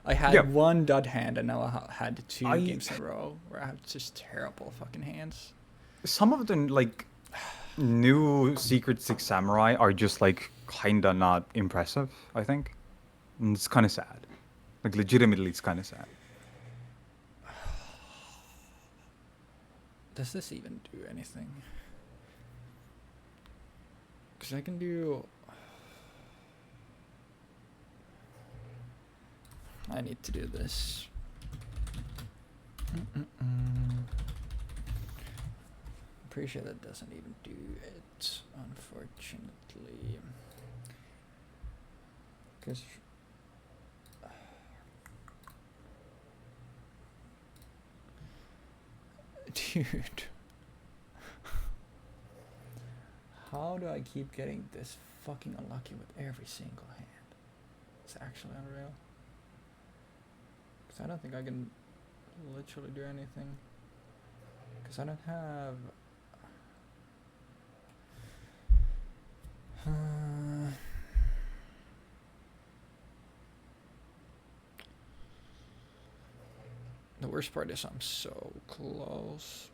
I had one dud hand, and now I had two games in a row where I have just terrible fucking hands. Some of the like new Secret Six Samurai are just like kinda not impressive. I think, and it's kind of sad. Like legitimately, it's kind of sad. Does this even do anything? Because I can do. I need to do this. Pretty sure that doesn't even do it, unfortunately. Because. Dude. How do I keep getting this fucking unlucky with every single hand? It's actually unreal. Because I don't think I can literally do anything. Because I don't have... The worst part is I'm so close.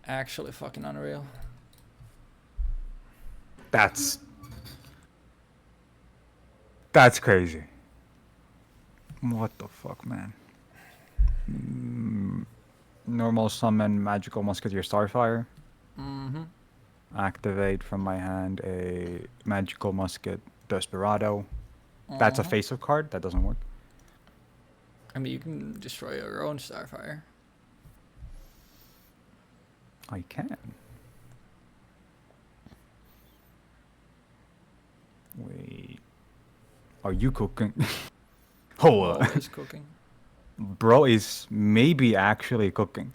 Actually fucking unreal. That's crazy. What the fuck, man? Normal summon Magical Musketeer Starfire. Mm-hmm. Activate from my hand a Magical Musket Desperado. That's a face-up card. That doesn't work. I mean, you can destroy your own Starfire. I can. Wait. Are you cooking? Always cooking. Bro is maybe actually cooking.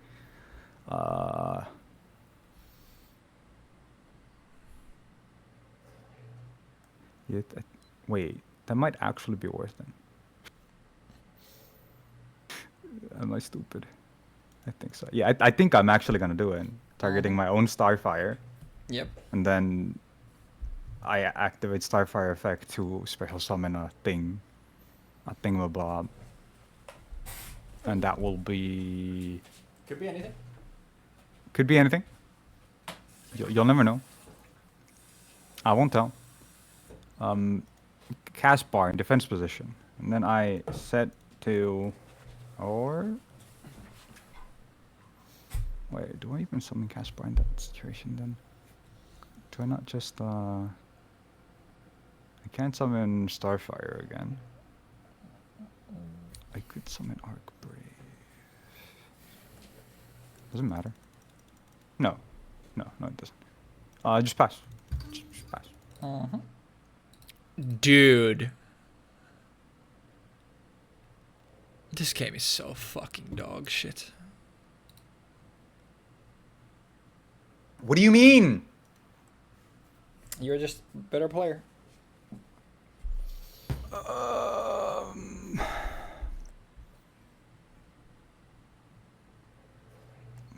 Wait, that might actually be worse then. Am I stupid? I think so. Yeah, I think I'm actually gonna do it. Targeting my own Starfire. Yep. And then I activate Starfire effect to special summon a thingamabob. And that will be... Could be anything. Could be anything. You'll never know. I won't tell. Cast bar in defense position. And then I set to... Or... Wait, do I even summon cast bar in that situation then? Do I not just... I can't summon Starfire again. I could summon Arc Brave. Doesn't matter. No, it doesn't. Just pass. Just pass. Dude. This game is so fucking dog shit. What do you mean? You're just a better player.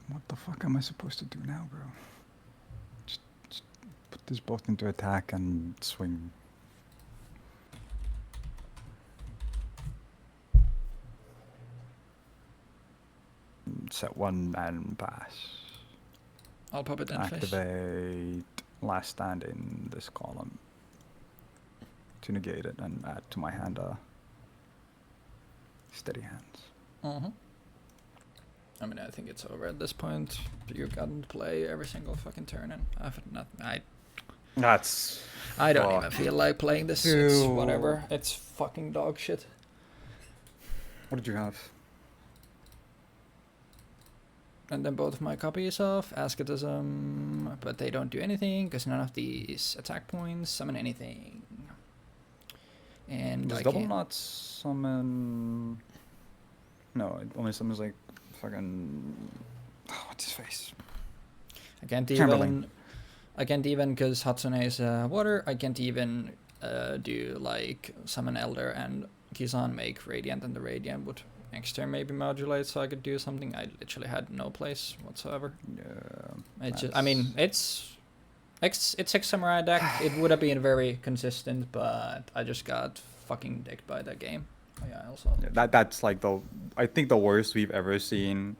What the fuck am I supposed to do now, bro? Just put this both into attack and swing. Set one and pass. I'll pop it in face. Activate last stand in this column to negate it and add to my hand steady hands. I mean, I think it's over at this point. You've gotten to play every single fucking turn, and I That's... don't even feel like playing this. It's Ew. whatever. It's fucking dog shit. What did you have? And then both of my copies of Asceticism, but they don't do anything because none of these attack points summon anything. And Does I double can't. not summon? No, it only summons like fucking. Oh, what's his face? I can't Chamberlain. even. I can't even because Hatsune is water. I can't even do like summon Elder and Kizan make Radiant, and the Radiant would next turn maybe modulate, so I could do something. I literally had no place whatsoever. Yeah. It's just, I mean, it's Six Samurai deck. It would have been very consistent, but I just got fucking dicked by that game. Oh, yeah, also. Yeah, that's like I think the worst we've ever seen.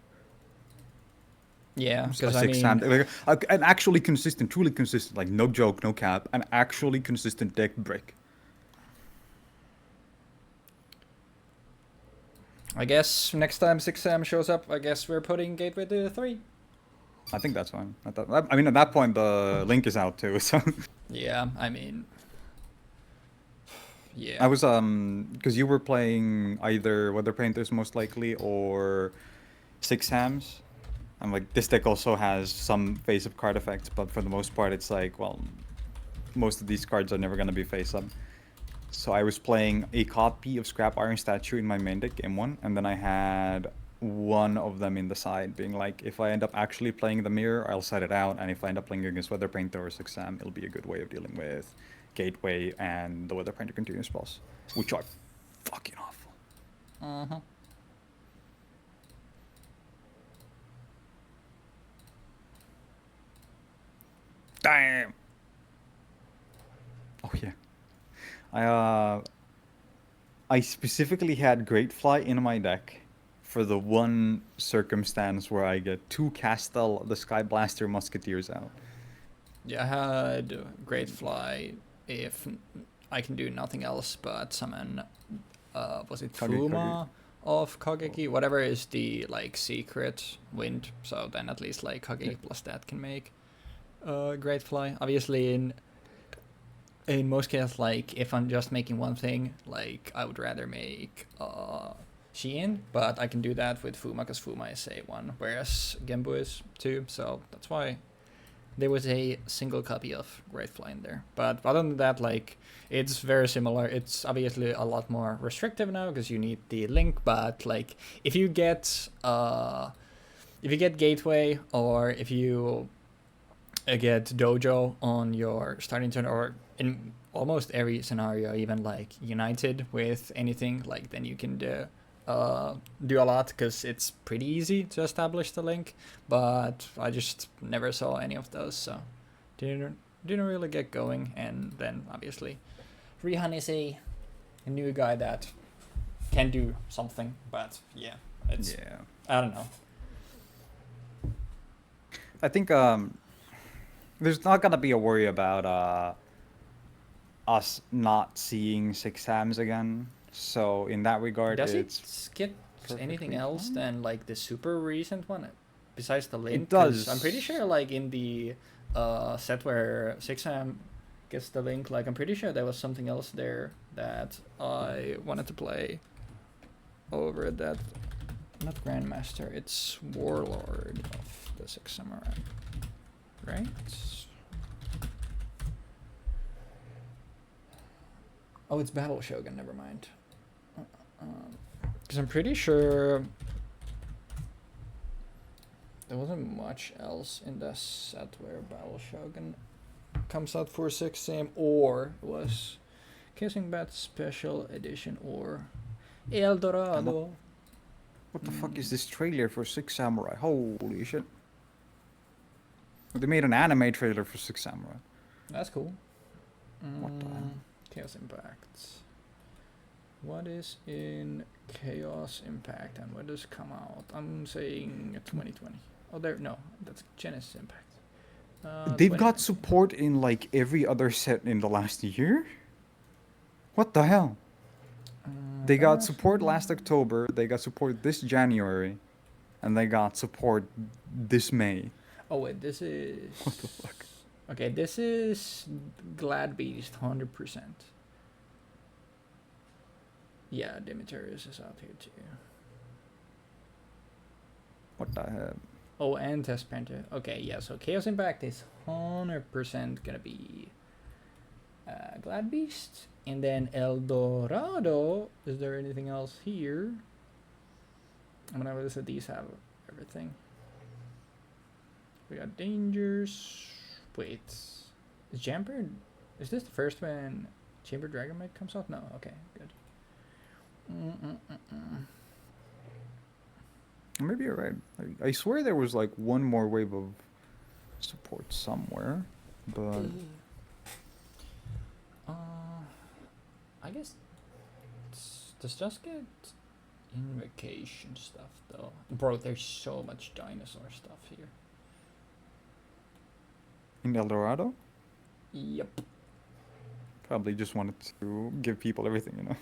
Yeah, because I Six mean, hand, like, an actually consistent, truly consistent, like no joke, no cap, an actually consistent deck break. I guess next time 6M shows up, I guess we're putting Gateway to 3. I think that's fine. I mean, at that point, the link is out too. So Yeah, I mean, yeah. I was because you were playing either Weather Painters most likely or Six Hams. I'm like, this deck also has some face-up card effects, but for the most part, it's like, well, most of these cards are never gonna be face-up. So I was playing a copy of Scrap Iron Statue in my main deck, game 1, and then I had one of them in the side, being like, if I end up actually playing the mirror, I'll set it out, and if I end up playing against Weather Painter or 6-Sam, it'll be a good way of dealing with Gateway and the Weather Painter continuous boss, which are fucking awful. Uh-huh. Damn! Oh yeah. I specifically had Great Fly in my deck for the one circumstance where I get 2 Castle the Sky Blaster Musketeers out. Yeah, I had Great Fly if I can do nothing else but summon, was it Fuma of Kageki? Whatever is the, like, secret wind, so then at least, like, Kageki plus that can make Great Fly. Obviously, in most cases, like, if I'm just making one thing, like, I would rather make Shein, but I can do that with Fuma, because Fuma is A1, whereas Genbu is 2, so that's why there was a single copy of Great Fly in there. But other than that, like, it's very similar. It's obviously a lot more restrictive now, because you need the link, but, like, if you get Gateway, or if you get Dojo on your starting turn, or in almost every scenario, even like United with anything, like, then you can do a lot, because it's pretty easy to establish the link. But I just never saw any of those, so didn't really get going. And then obviously Rihan is a new guy that can do something, but yeah, it's, I don't know. I think there's not gonna be a worry about us not seeing 6-Hams again. So in that regard, does it's it skip anything else than, like, the super recent one besides the link? It does. I'm pretty sure, like, in the set where 6M gets the link, like, I'm pretty sure there was something else there that I wanted to play over that. Not Grandmaster, it's Warlord of the Six Samurai, right? Oh, it's Battle Shogun, never mind. Because I'm pretty sure there wasn't much else in the set where Battle Shogun comes out for 6am, or it was Kissing Bat Special Edition, or El Dorado. What the fuck is this trailer for 6 Samurai? Holy shit. They made an anime trailer for 6 Samurai. That's cool. What the hell? Chaos Impacts. What is in Chaos Impact and when does it come out? I'm saying 2020. Oh, no, that's Genesis Impact. They've got support in like every other set in the last year? What the hell? They got support last October, they got support this January, and they got support this May. Oh wait, this is... What the fuck? Okay, this is Glad Beast 100%. Yeah, Demetrius is out here too. What the heck? Oh, and Test Panther. Okay, yeah, so Chaos Impact is 100% gonna be Glad Beast. And then El Dorado. Is there anything else here? I'm gonna listen. These have everything. We got Dangers. Wait. Is Jamper. Is this the first when Chamber Dragon Mage comes out? No, okay, good. Maybe you're right. I swear there was like one more wave of support somewhere, but I guess does just get invocation stuff though. Bro, there's so much dinosaur stuff here. in El Dorado, Yep. probably just wanted to give people everything, you know.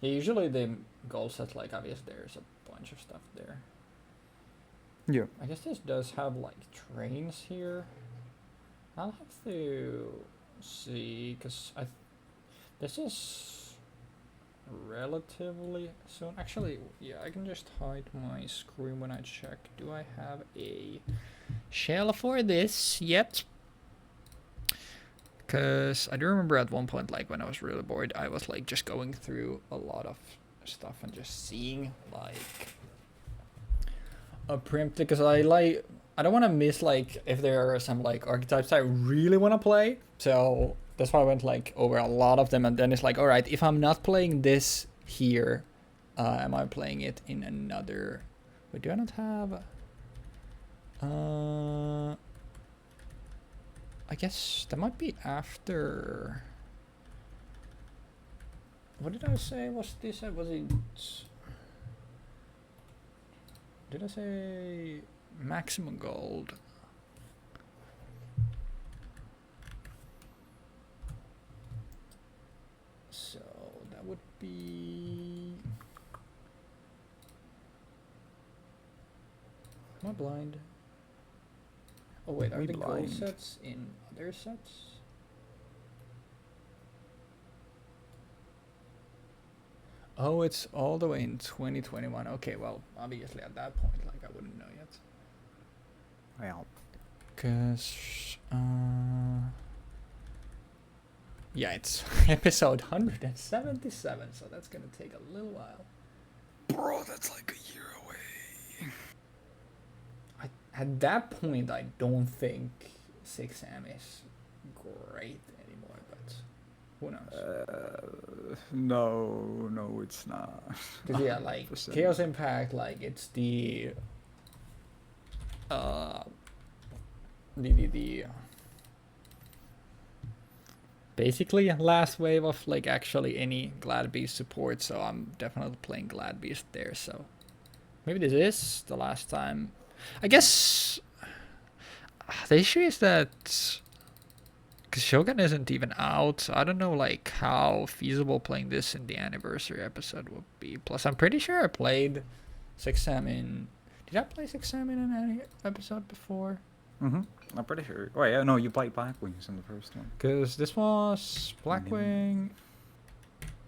Yeah, usually the goal set, like, obviously there's a bunch of stuff there. Yeah. I guess this does have, like, trains here. I'll have to see, because this is relatively soon. Actually, yeah, I can just hide my screen when I check. Do I have a shell for this yet? Because I do remember at one point, like, when I was really bored, I was, like, just going through a lot of stuff and just seeing, like, a preemptive, because I don't want to miss, like, if there are some, like, archetypes I really want to play. So that's why I went, like, over a lot of them, and then it's like, all right, if I'm not playing this here, am I playing it in another? Wait, do I not have? I guess that might be after. What did I say? Was this? Was it? Did I say maximum gold? So that would be. Am I blind? Oh wait, are the gold sets in other sets? Oh, it's all the way in 2021. Okay, well, obviously at that point, like, I wouldn't know yet. Well, cause yeah, it's episode 177, so that's gonna take a little while. bro, that's like a year away. At that point, I don't think 6M is great anymore, but who knows? No, it's not. Because yeah, like 100%. Chaos Impact, like it's the basically last wave of like actually any Glad Beast support, so I'm definitely playing Glad Beast there. So maybe this is the last time. I guess the issue is that because Shogun isn't even out, so I don't know like how feasible playing this in the anniversary episode would be. Plus, I'm pretty sure I played 6M in. Did I play 6M in an episode before? I'm pretty sure. Oh yeah, no, you played Black Wings in the first one. Because this was Blackwing,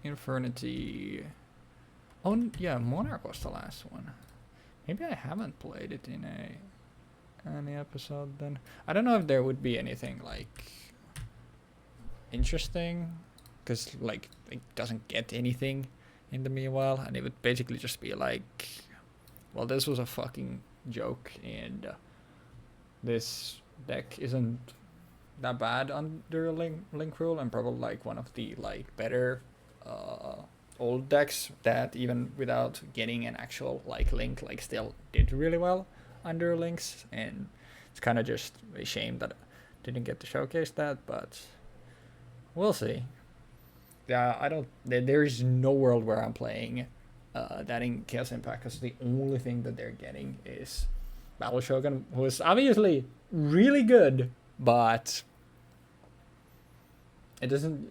Infernity. Oh yeah, Monarch was the last one. Maybe I haven't played it in any episode then. I don't know if there would be anything like interesting, because like it doesn't get anything in the meanwhile, and it would basically just be like, well, this was a fucking joke, and this deck isn't that bad under link rule, and probably like one of the like better old decks that even without getting an actual like link, like still did really well under links. And it's kind of just a shame that I didn't get to showcase that, but we'll see. Yeah, I don't. There is no world where I'm playing that in Chaos Impact, because the only thing that they're getting is Battle Shogun, who is obviously really good, but it doesn't.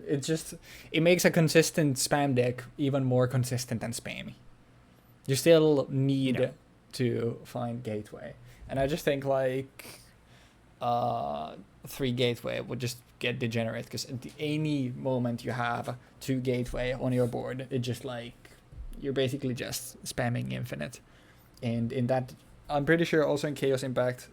It makes a consistent spam deck even more consistent and spammy. You still need to find Gateway, and I just think like 3 Gateway would just get degenerate, because at any moment you have 2 gateway on your board, it just like you're basically just spamming infinite. And in that, I'm pretty sure also in Chaos Impact,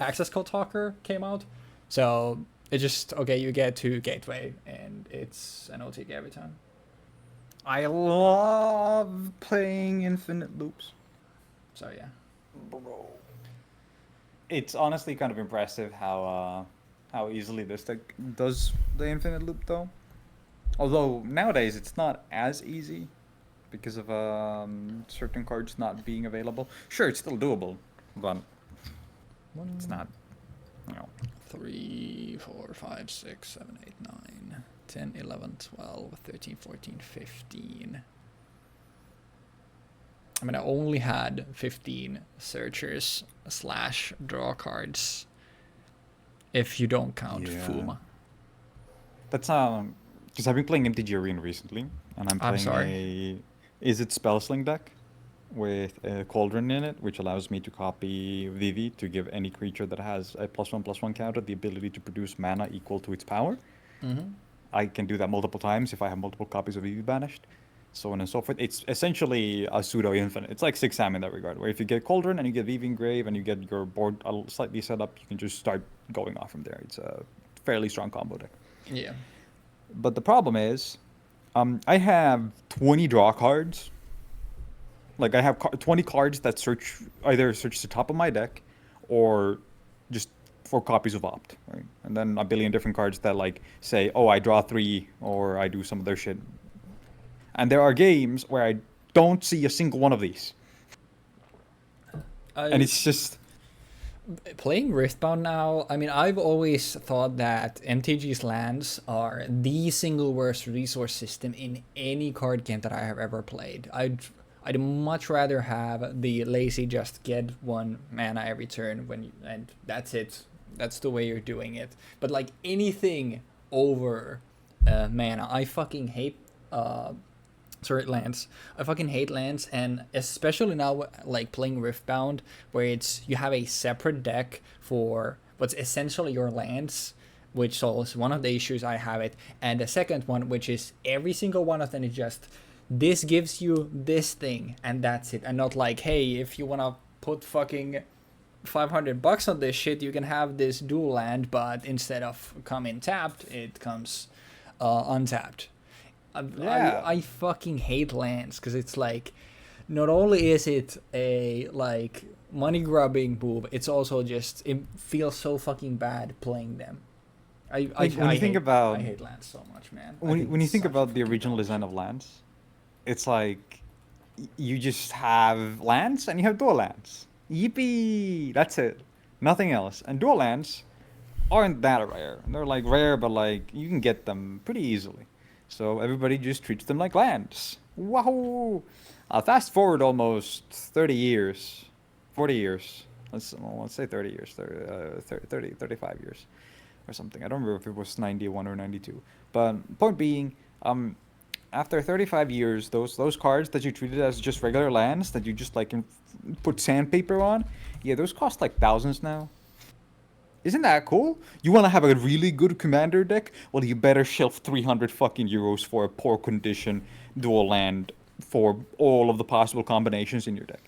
Access Code Talker came out, so it just okay, you get 2 gateway and it's an OTK every time. I love playing infinite loops. So yeah. Bro. It's honestly kind of impressive how easily this deck does the infinite loop though. Although nowadays it's not as easy because of certain cards not being available. Sure, it's still doable, but it's not, you know. 3, 4, 5, 6, 7, 8, 9, 10, 11, 12, 13, 14, 15. I mean, I only had 15 searchers / draw cards if you don't count Fuma. That's because I've been playing MTGA Arena recently, and I'm playing Is It Spellsling deck with a Cauldron in it, which allows me to copy Vivi to give any creature that has a +1/+1 counter the ability to produce mana equal to its power. Mm-hmm. I can do that multiple times if I have multiple copies of Vivi banished, so on and so forth. It's essentially a pseudo-infinite. It's like 6-Sam in that regard, where if you get Cauldron and you get Vivi Engrave and you get your board slightly set up, you can just start going off from there. It's a fairly strong combo deck. Yeah. But the problem is, I have 20 draw cards. Like I have 20 cards that either search the top of my deck, or just 4 copies of Opt, right? And then a billion different cards that like say, oh, I draw 3, or I do some other shit. And there are games where I don't see a single one of these. And it's just... Playing Riftbound now, I mean, I've always thought that MTG's lands are the single worst resource system in any card game that I have ever played. I'd much rather have the lazy just get 1 mana every turn and that's it. That's the way you're doing it. But like anything over mana, I fucking hate lands. I fucking hate lands, and especially now like playing Riftbound, where you have a separate deck for what's essentially your lands, which solves one of the issues I have it, and the second one, which is every single one of them is just this gives you this thing and that's it, and not like, hey, if you wanna put fucking $500 on this shit, you can have this dual land, but instead of coming tapped, it comes untapped. I fucking hate lands, because it's like, not only is it a like money grubbing move, it's also just, it feels so fucking bad playing them. I hate lands so much, man. When you think about the original design of lands, it's like you just have lands and you have dual lands. Yippee! That's it. Nothing else. And dual lands aren't that rare. They're like rare, but like you can get them pretty easily. So everybody just treats them like lands. Wow! Fast forward almost 30 years. 40 years. Let's say 30 years. 35 years. Or something. I don't remember if it was 91 or 92. But point being, after 35 years, those cards that you treated as just regular lands that you just like put sandpaper on, yeah, those cost like thousands now. Isn't that cool? You want to have a really good commander deck? Well, you better shelf 300 fucking euros for a poor condition dual land for all of the possible combinations in your deck.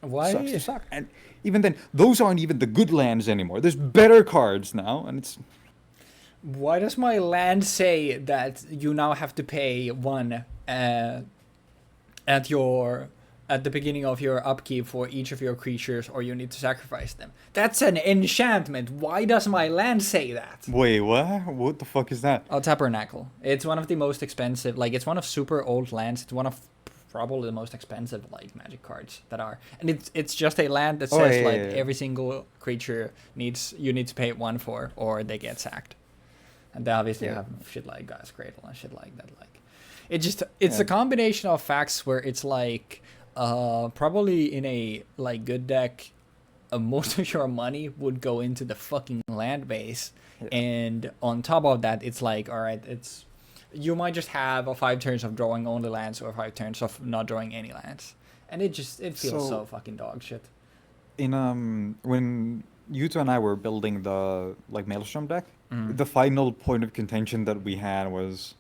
Why? Sucks to suck. And even then, those aren't even the good lands anymore. There's better cards now, and it's... Why does my land say that you now have to pay 1 at the beginning of your upkeep for each of your creatures, or you need to sacrifice them? That's an enchantment. Why does my land say that? Wait, what? What the fuck is that? Oh, Tabernacle. It's one of the most expensive, like, it's one of super old lands. It's one of probably the most expensive, like, Magic cards that are. And it's just a land that says, every single creature you need to pay 1 for, or they get sacked. And they obviously have shit like God's Cradle and shit like that. Like, it's a combination of facts where it's like, probably in a like good deck, most of your money would go into the fucking land base, and on top of that, it's like, all right, you might just have 5 turns of drawing only lands or 5 turns of not drawing any lands, and it feels so fucking dog shit. In when Yuto and I were building the like Maelstrom deck. The final point of contention that we had was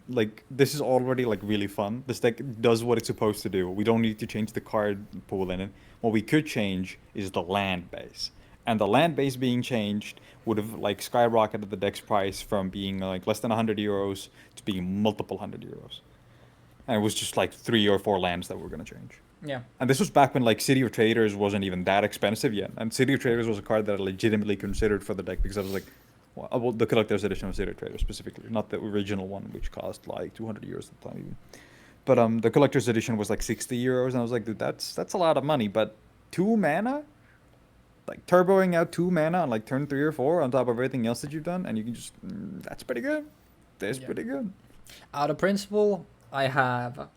like this is already like really fun. This deck does what it's supposed to do. We don't need to change the card pool in it. What we could change is the land base. And the land base being changed would have like skyrocketed the deck's price from being like less than 100 euros to being multiple 100 euros. And it was just like 3 or 4 lands that were going to change. Yeah. And this was back when like City of Traders wasn't even that expensive yet. And City of Traders was a card that I legitimately considered for the deck because I was like, well, the collector's edition of City of Traders specifically, not the original one, which cost like 200 euros at the time even. But the collector's edition was like 60 euros, and I was like, dude, that's a lot of money. But 2 mana, like turboing out 2 mana on like turn 3 or 4 on top of everything else that you've done, and you can just that's pretty good. That's pretty good. Out of principle, I have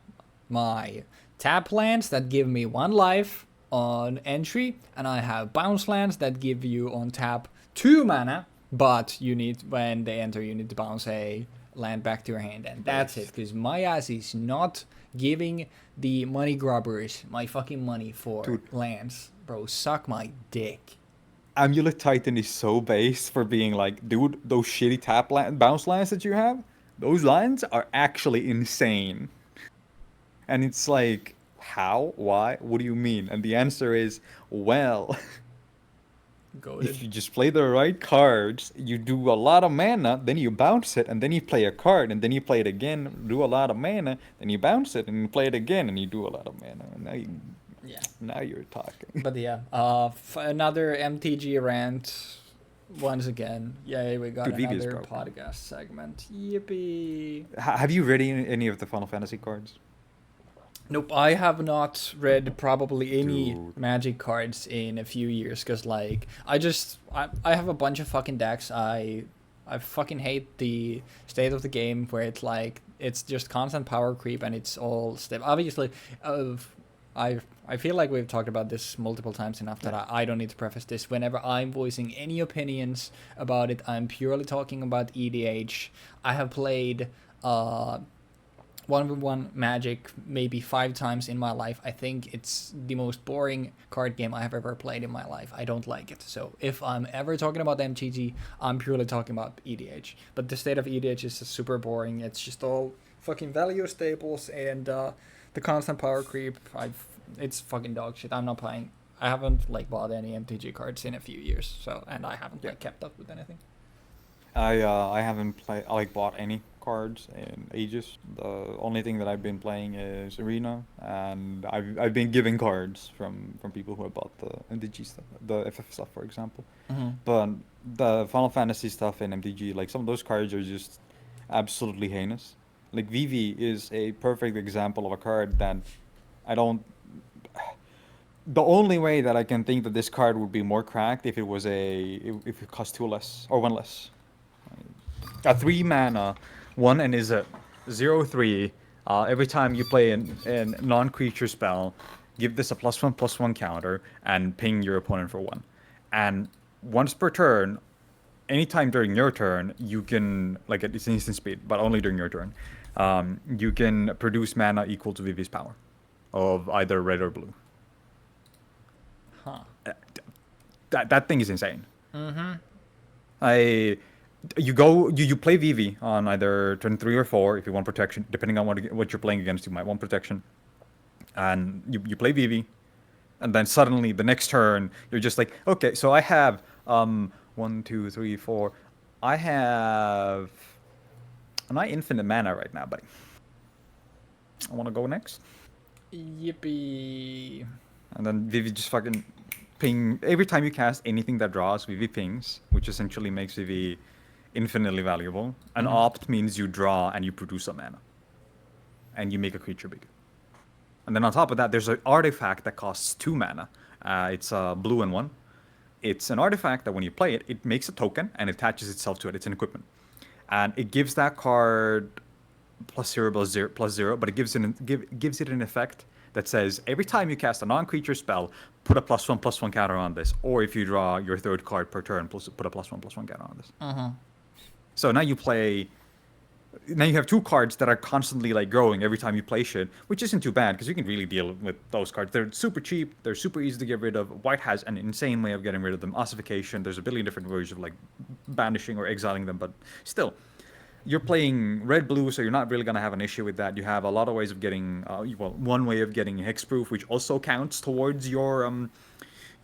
my tap lands that give me 1 life on entry, and I have bounce lands that give you on tap 2 mana, but you need, when they enter, you need to bounce a land back to your hand, and that's it, because my ass is not giving the money grubbers my fucking money for lands. Bro, suck my dick. Amulet Titan is so base for being like, dude, those shitty bounce lands that you have, those lands are actually insane. And it's like, how? Why? What do you mean? And the answer is, well, if you just play the right cards, you do a lot of mana, then you bounce it, and then you play a card, and then you play it again, do a lot of mana, then you bounce it, and you play it again, and you do a lot of mana. And now you're talking. But yeah, another MTG rant. Once again, yay, we got another podcast segment. Yippee! Have you read any of the Final Fantasy cards? Nope, I have not read probably any Magic cards in a few years, because like I have a bunch of fucking decks. I fucking hate the state of the game where it's like it's just constant power creep and it's all stiff. Obviously, I feel like we've talked about this multiple times enough that I don't need to preface this. Whenever I'm voicing any opinions about it, I'm purely talking about EDH. I have played 1v1 Magic maybe 5 times in my life. I think it's the most boring card game I have ever played in my life. I don't like it. So if I'm ever talking about MTG, I'm purely talking about EDH. But the state of EDH is super boring. It's just all fucking value staples and the constant power creep. It's fucking dog shit. I'm not playing. I haven't like bought any MTG cards in a few years. So, and I haven't like kept up with anything. I haven't bought any cards in ages. The only thing that I've been playing is Arena, and I've been giving cards from people who have bought the MTG stuff, the FF stuff, for example. But the Final Fantasy stuff in MTG, like some of those cards are just absolutely heinous. Like Vivi is a perfect example of a card that I don't. The only way that I can think that this card would be more cracked if it cost 2 less or 1 less. A 3 mana, 1 and is a 0/3. Every time you play a non-creature spell, give this a +1/+1 counter and ping your opponent for 1. And once per turn, anytime during your turn, you can, like it's an instant speed, but only during your turn, you can produce mana equal to Vivi's power of either red or blue. That thing is insane. You play Vivi on either turn 3 or 4 if you want protection, depending on what you're playing against. You might want protection, and you play Vivi, and then suddenly the next turn you're just like, okay, so I have 1, 2, 3, 4. I have not infinite mana right now, buddy. I want to go next. Yippee! And then Vivi just fucking ping every time you cast anything that draws. Vivi pings, which essentially makes Vivi infinitely valuable. An opt means you draw and you produce a mana, and you make a creature bigger. And then on top of that, there's an artifact that costs 2 mana. It's blue and 1. It's an artifact that when you play it, it makes a token and attaches itself to it. It's an equipment, and it gives that card +0/+0, but it gives it an effect that says every time you cast a non-creature spell, put a +1/+1 counter on this, or if you draw your 3rd card per turn, put a +1/+1 counter on this. So now you play Now you have two cards that are constantly like growing every time you play shit, which isn't too bad because you can really deal with those cards. They're super cheap. They're super easy to get rid of. White has an insane way of getting rid of them. Ossification. There's a billion different ways of like banishing or exiling them, but still, you're playing red blue, so you're not really gonna have an issue with that. You have a lot of ways of getting one way of getting hexproof, which also counts towards your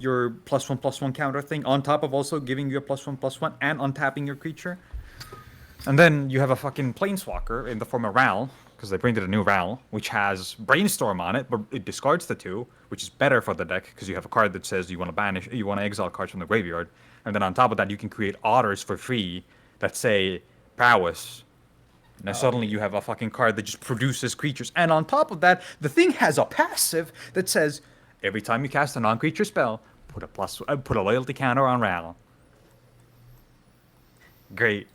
+1/+1 counter thing, on top of also giving you a +1/+1 and untapping your creature. And then you have a fucking planeswalker in the form of Ral, because they printed a new Ral, which has Brainstorm on it, but it discards the 2, which is better for the deck, because you have a card that says you want to exile cards from the graveyard. And then on top of that, you can create otters for free that say prowess. Now suddenly you have a fucking card that just produces creatures. And on top of that, the thing has a passive that says every time you cast a non-creature spell, put a loyalty counter on Ral. Great.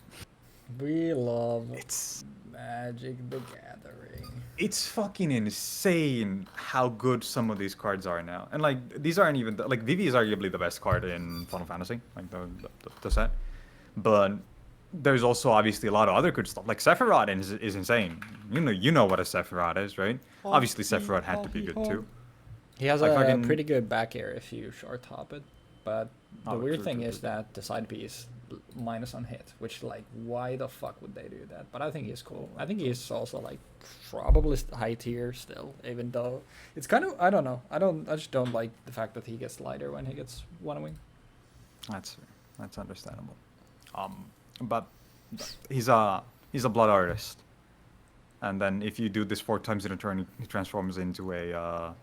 We love It's Magic the Gathering. it's fucking insane how good some of these cards are now. And like these aren't even like Vivi is arguably the best card in Final Fantasy, like the set. But there's also obviously a lot of other good stuff. Like Sephiroth is insane. You know what a Sephiroth is, right? Obviously Sephiroth had to be good too. He has Like a fucking- pretty good back air if you short top it, but the Oh, weird true, thing true, is true. that the side piece minus on hit, which like why the fuck would they do that? But I think he's cool. I think he's also like probably high tier still, even though it's kind of I don't know. I just don't like the fact that he gets lighter when he gets one wing. That's understandable. But he's a blood artist, and then if you do this 4 times in a turn, he transforms into a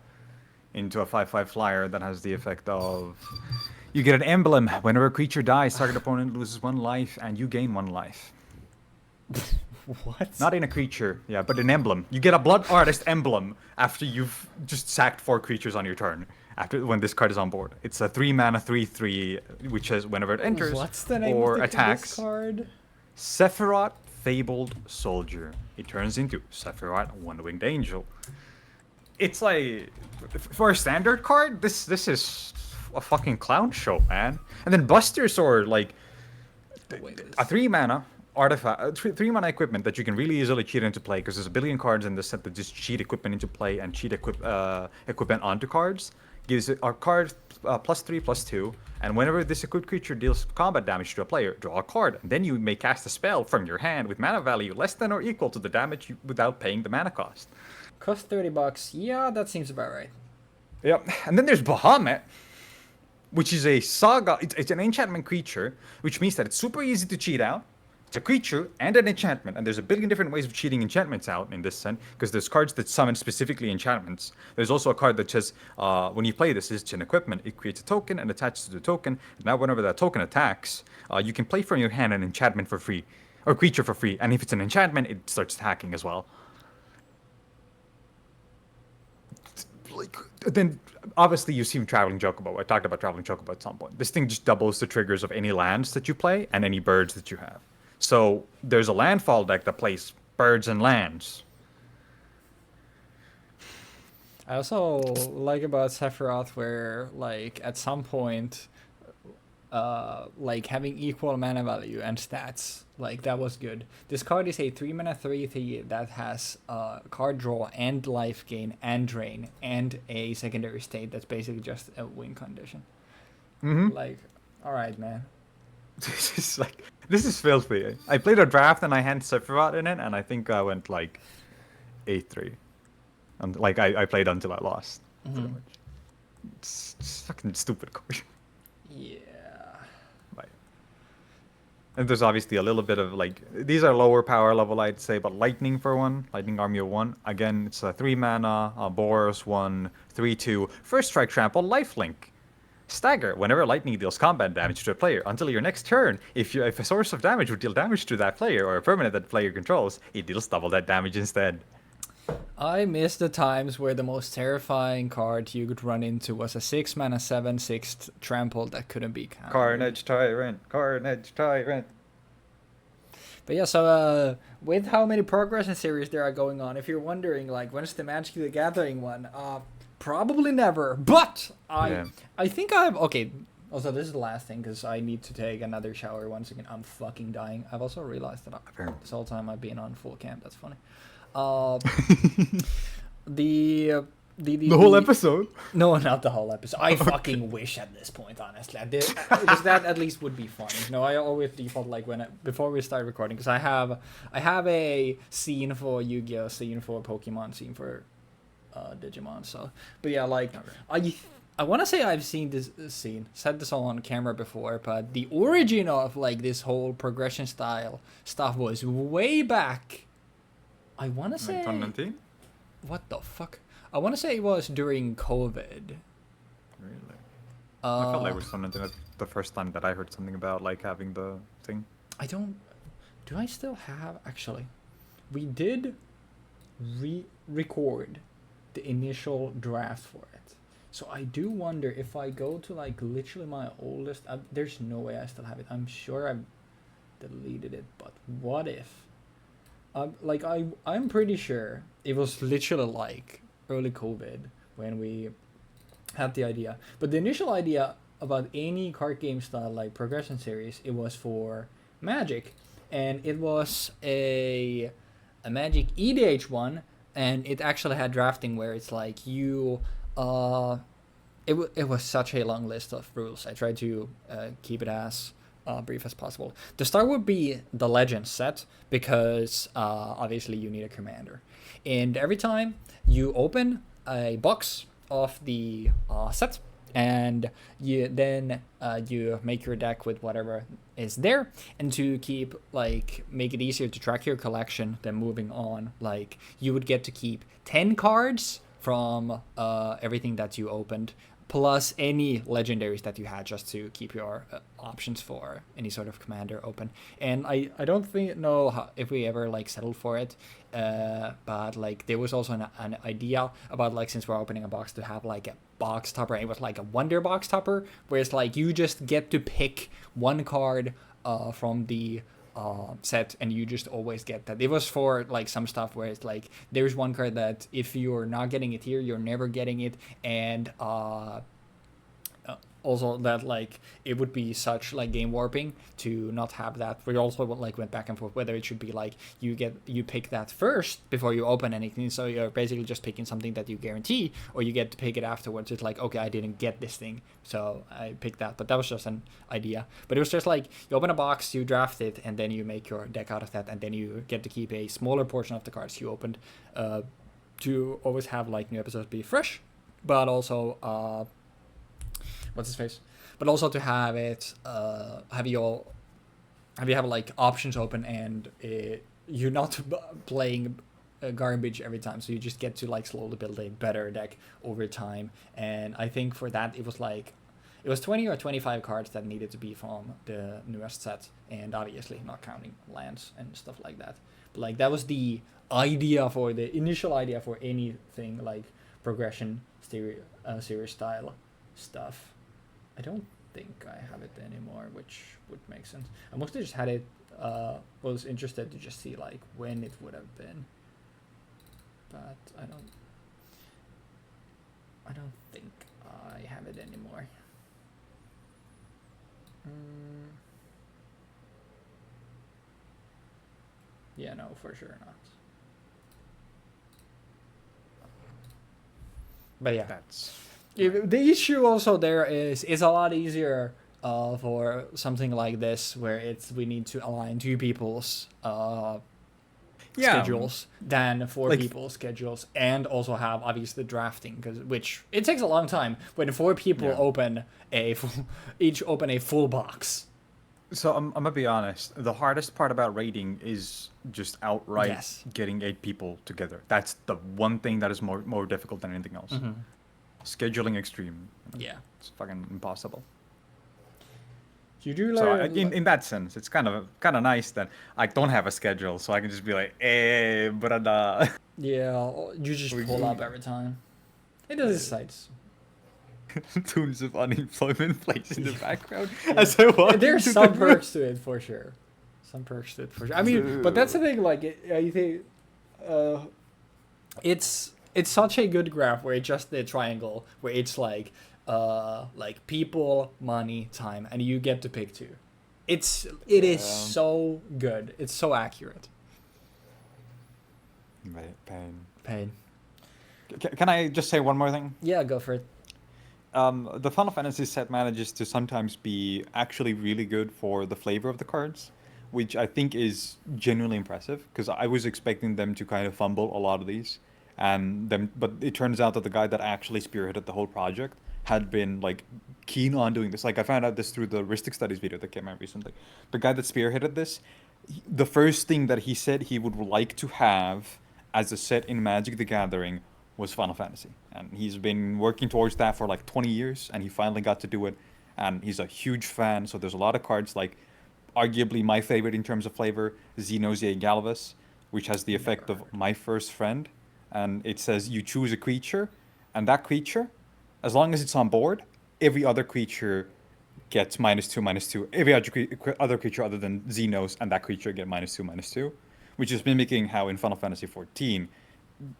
5/5 flyer that has the effect of you get an emblem. Whenever a creature dies, target opponent loses 1 life, and you gain 1 life. What? Not in a creature, yeah, but an emblem. You get a blood artist emblem after you've just sacked 4 creatures on your turn. When this card is on board, it's a 3-mana 3/3, which says whenever it enters What's the name or of attacks. this card? Sephiroth Fabled Soldier. It turns into Sephiroth One-Winged Angel. It's like for a standard card, this is a fucking clown show, man. And then Buster Sword, like a 3-mana artifact, 3-mana equipment that you can really easily cheat into play because there's a billion cards in this set that just cheat equipment into play and cheat equipment onto cards. Gives a card +3/+2, and whenever this equipped creature deals combat damage to a player, draw a card, and then you may cast a spell from your hand with mana value less than or equal to the damage without paying the mana cost. Cost $30. Yeah, that seems about right. Yep. And then there's Bahamut, which is a saga. It's an enchantment creature, which means that it's super easy to cheat out. It's a creature and an enchantment, and there's a billion different ways of cheating enchantments out in this set, because there's cards that summon specifically enchantments. There's also a card that says, when you play this, it's an equipment. It creates a token and attaches to the token. Now, whenever that token attacks, you can play from your hand an enchantment for free, or creature for free. And if it's an enchantment, it starts attacking as well. Like, then obviously you've seen Traveling Chocobo. I talked about Traveling Chocobo at some point. This thing just doubles the triggers of any lands that you play and any birds that you have. So there's a landfall deck that plays birds and lands. I also like about Sephiroth where, like, at some point, like, having equal mana value and stats, like, that was good. This card is a 3-mana 3/3 that has card draw and life gain and drain and a secondary state that's basically just a win condition. Mm-hmm. Like, alright, man. This is filthy. I played a draft and I had Sephiroth in it, and I think I went like 8-3. And like I played until I lost. Pretty much. It's fucking stupid card. Yeah. Right. And there's obviously a little bit of like these are lower power level, I'd say, but Lightning for one, Lightning Army of 1. Again, it's a 3-mana, Boros 1, 3/2, first strike trample, lifelink. Stagger. Whenever lightning deals combat damage to a player until your next turn, if a source of damage would deal damage to that player or a permanent that player controls, it deals double that damage instead. I miss the times where the most terrifying card you could run into was a 6-mana 7/6 trample that couldn't be countered. Carnage Tyrant. But yeah, so with how many progression series there are going on, if you're wondering, like, when's the Magic the Gathering one? Probably never. But I think I've okay. Also, this is the last thing because I need to take another shower once again. I'm fucking dying. I've also realized that this whole time I've been on full camp. That's funny. The The whole episode? No, not the whole episode. I fucking wish at this point, honestly. Because that at least would be funny. No, I always default like before we start recording because I have a scene for Yu-Gi-Oh, scene for Pokemon, scene for Digimon. So, but yeah, like I want to say I've seen this scene, said this all on camera before, but the origin of like this whole progression style stuff was way back. I want to say 2019? What the fuck? I want to say it was during COVID. Really? I felt like it was something the first time that I heard something about like having the thing. Do I still have, actually? We did record the initial draft for it. So I do wonder if I go to like literally my oldest, there's no way I still have it. I'm sure I've deleted it, but what if? I'm pretty sure it was literally like early COVID when we had the idea. But the initial idea about any card game style like progression series, it was for Magic, and it was a Magic EDH one, and it actually had drafting where it's like you it was such a long list of rules. I tried to keep it as brief as possible. The start would be the Legends set because obviously you need a commander, and every time you open a box of the set, and you make your deck with whatever is there, and to keep make it easier to track your collection, then moving on, like you would get to keep 10 cards from everything that you opened, plus any legendaries that you had, just to keep your options for any sort of commander open. And I don't know if we ever settled for it, but there was also an idea about since we're opening a box, to have a box topper. It was a wonder box topper, where it's you just get to pick one card from the set, and you just always get that. It was for some stuff where it's there's one card that if you're not getting it here, you're never getting it, and also that it would be such game warping to not have that. We also went back and forth whether it should be you pick that first before you open anything, so you're basically just picking something that you guarantee, or you get to pick it afterwards. It's okay, I didn't get this thing, so I picked that. But that was just an idea. But it was just you open a box, you draft it, and then you make your deck out of that, and then you get to keep a smaller portion of the cards you opened, to always have new episodes be fresh, but also what's his face? But also to have it, have you have options open, and you're not playing garbage every time, so you just get to slowly build a better deck over time. And I think for that it was 20 or 25 cards that needed to be from the newest set, and obviously not counting lands and stuff like that. But that was the initial idea for anything progression series style stuff. I don't think I have it anymore, which would make sense. I mostly just had it, was interested to just see when it would have been, but I don't think I have it anymore. Yeah, no, for sure not. But yeah, the issue also there is it's a lot easier for something like this, where we need to align two people's schedules than four people's schedules, and also have obviously drafting, which it takes a long time when four people each open a full box. So I'm gonna be honest. The hardest part about raiding is just outright getting 8 people together. That's the one thing that is more difficult than anything else. Mm-hmm. Scheduling extreme. Yeah, it's fucking impossible. You do so in that sense, it's kind of nice that I don't have a schedule, so I can just be brother. Yeah, you just pull up every time. It does sites. Tunes of unemployment plays in the background as I walk. There's some perks to it for sure. I mean, but that's the thing. I think it's such a good graph where it's just the triangle, where it's like people, money, time, and you get to pick 2. It is so good. It's so accurate. Pain. Can I just say one more thing? Yeah, go for it. The Final Fantasy set manages to sometimes be actually really good for the flavor of the cards, which I think is genuinely impressive, because I was expecting them to kind of fumble a lot of these, but it turns out that the guy that actually spearheaded the whole project had been like keen on doing this. Like, I found out this through the Ristic Studies video that came out recently. The guy that spearheaded this, the first thing that he said he would like to have as a set in Magic the Gathering was Final Fantasy, and he's been working towards that for like 20 years, and he finally got to do it, and he's a huge fan. So there's a lot of cards, like arguably my favorite in terms of flavor, Xenosia Galvus, which has the effect of My First Friend, and it says you choose a creature, and that creature, as long as it's on board, every other creature gets -2/-2. Every other creature other than Xenos and that creature get -2/-2, which is mimicking how in Final Fantasy XIV,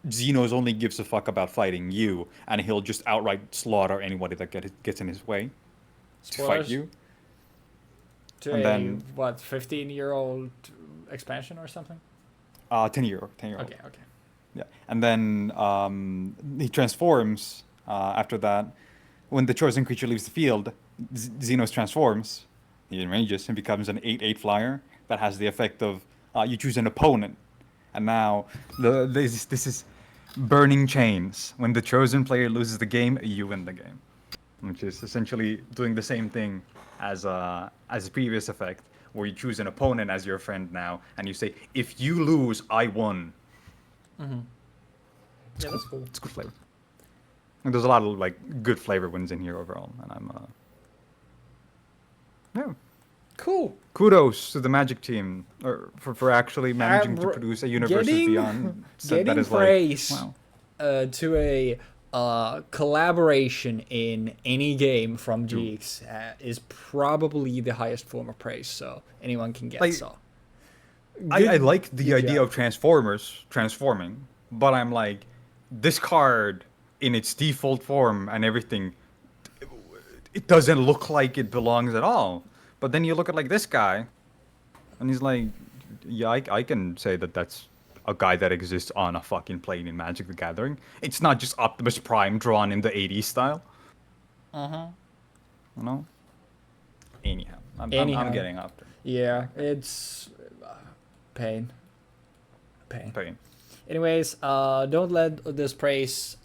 Xenos only gives a fuck about fighting you, and he'll just outright slaughter anybody that gets in his way to fight you. To And a, then 15-year-old expansion or something? 10-year-old. Okay. Yeah, and then he transforms after that. When the chosen creature leaves the field, Xenos transforms. He enrages and becomes an 8/8 flyer that has the effect of you choose an opponent. And now this is burning chains. When the chosen player loses the game, you win the game, which is essentially doing the same thing as a previous effect, where you choose an opponent as your friend now, and you say, if you lose, I won. Mm-hmm. Yeah, that's cool. It's good flavor. And there's a lot of like good flavor wins in here overall, and I'm yeah. Cool. Kudos to the Magic team for actually managing to produce a Universes Beyond set that is praise like, wow. To a collaboration in any game from Jeexx is probably the highest form of praise, so anyone can get. Like, so I like the idea of transforming, but I'm like, this card in its default form and everything, it doesn't look like it belongs at all. But then you look at like this guy, and he's like, yeah, I can say that that's a guy that exists on a fucking plane in Magic the Gathering. It's not just Optimus Prime drawn in the 80s style. You know? Anyhow, I'm getting up there. Yeah, it's pain. Anyways, don't let this praise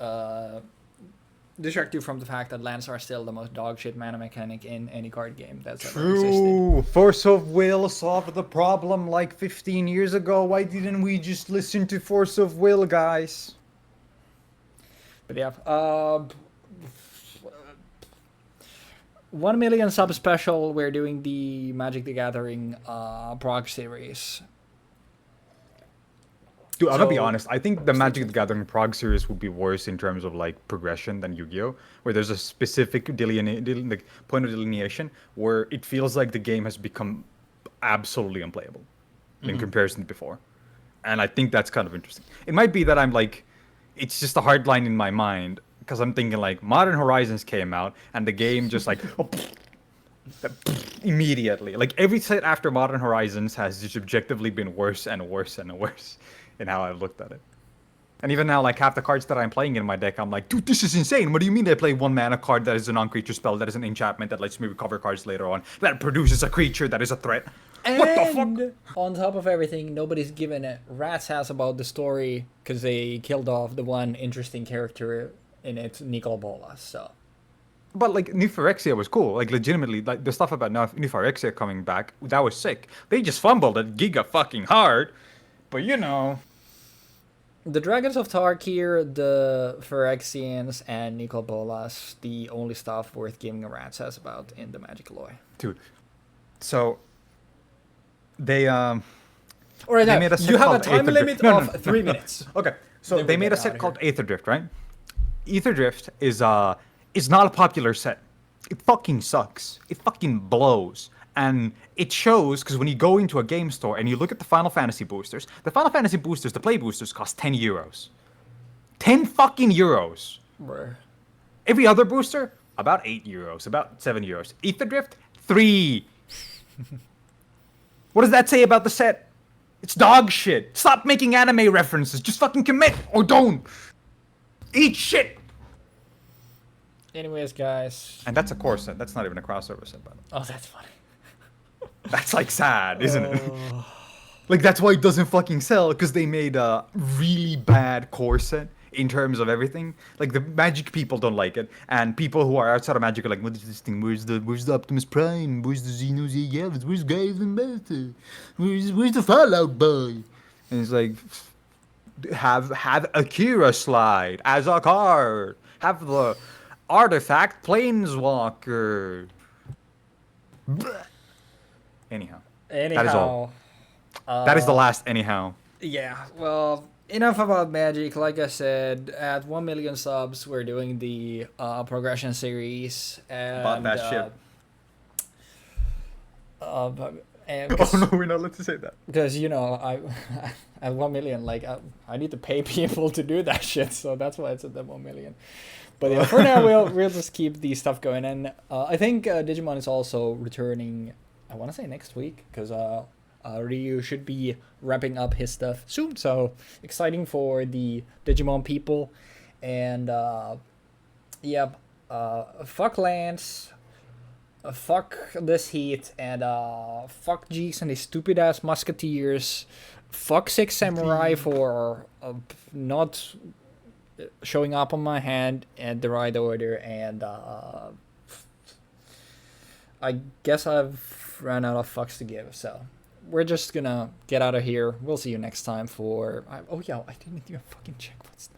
distract you from the fact that lands are still the most dogshit mana mechanic in any card game that's ever existed. True. Force of Will solved the problem like 15 years ago. Why didn't we just listen to Force of Will, guys? But yeah, 1 million sub special. We're doing the Magic the Gathering prog series. Dude, I'm gonna be honest. I think the Magic the Gathering Prog series would be worse in terms of like progression than Yu-Gi-Oh, where there's a specific point of delineation where it feels like the game has become absolutely unplayable in comparison to before, and I think that's kind of interesting. It might be that I'm like, it's just a hard line in my mind because I'm thinking like Modern Horizons came out and the game just like immediately, like every set after Modern Horizons has just objectively been worse and worse and worse in how I've looked at it. And even now, like half the cards that I'm playing in my deck, I'm like, dude, this is insane. What do you mean they play 1 mana card that is a non-creature spell, that is an enchantment that lets me recover cards later on, that produces a creature that is a threat? And what the fuck? On top of everything, nobody's given a rat's ass about the story because they killed off the one interesting character in it, Nicol Bolas, so. But like Nymphorexia was cool, like legitimately, like the stuff about Nymphorexia coming back, that was sick. They just fumbled it giga fucking hard. But you know, the Dragons of Tarkir, the Phyrexians, and Nicol Bolas, the only stuff worth giving a rat's ass about in the Magic lore. Dude, so they Alright, now, made a set you have a called time limit of 3 minutes. Okay, so Then they we made get a set outta called here. Aether Drift, right? Aether Drift is not a popular set. It fucking sucks. It fucking blows. And it shows because when you go into a game store and you look at the Final Fantasy boosters, the play boosters cost 10 euros. 10 fucking euros. Bruh. Every other booster, about 8 euros, about 7 euros. Ether Drift, 3. What does that say about the set? It's dog shit. Stop making anime references. Just fucking commit or don't. Eat shit. Anyways, guys. And that's a core set. That's not even a crossover set, by the way. Oh, that's funny. That's like sad, isn't it? Like that's why it doesn't fucking sell, because they made a really bad core set in terms of everything. Like the Magic people don't like it, and people who are outside of Magic are like, what is this thing? Where's the Optimus Prime? Where's the Xenosaurus? Where's Gaven Master? Where's the Fallout Boy? And it's like, have Akira slide as a card. Have the Artifact Planeswalker. Anyhow. That is all. That is the last anyhow. Yeah, well, enough about Magic. Like I said, at 1 million subs, we're doing the progression series. And, Bought that shit. Oh no, we're not allowed to say that. Because, you know, I at 1 million, like, I need to pay people to do that shit, so that's why it's at the 1 million. But yeah, for now, we'll just keep the stuff going. And I think Digimon is also returning, I want to say next week, because Ryu should be wrapping up his stuff soon. So exciting for the Digimon people. And yeah, fuck Lance, fuck this heat, and fuck Jeexx and his stupid ass musketeers. Fuck Six Samurai for not showing up on my hand at the right order. And I guess I've ran out of fucks to give, so we're just gonna get out of here. We'll see you next time for... oh yeah, I didn't even fucking check what's...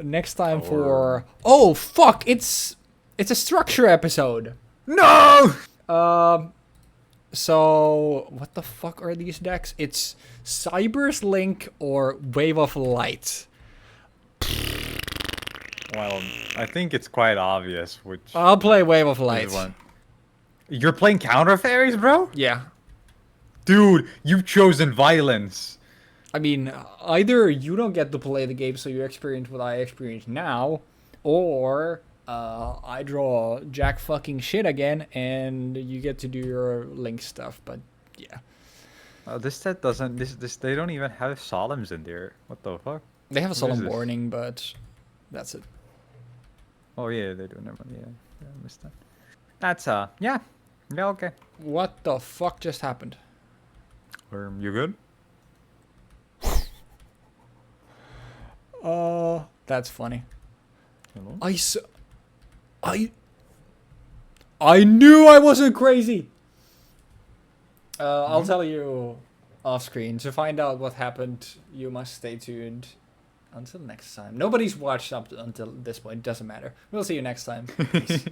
Next time for... Oh, fuck! It's a structure episode! No! So, what the fuck are these decks? It's Cyber's Link or Wave of Light. Well, I think it's quite obvious which... I'll play Wave of Light. You're playing Counter Fairies, bro? Yeah. Dude, you've chosen violence. I mean, either you don't get to play the game so you experience what I experience now, or I draw jack fucking shit again and you get to do your Link stuff, but yeah. This set doesn't... They don't even have Solemns in there. What the fuck? They have a Solemn Warning, but that's it. Oh yeah, they do. Never mind. Yeah, I missed that. That's, yeah. Yeah, okay. What the fuck just happened? You good? That's funny. Hello? I knew I wasn't crazy! I'll tell you off screen. To find out what happened, you must stay tuned until next time. Nobody's watched up until this point. Doesn't matter. We'll see you next time. Peace.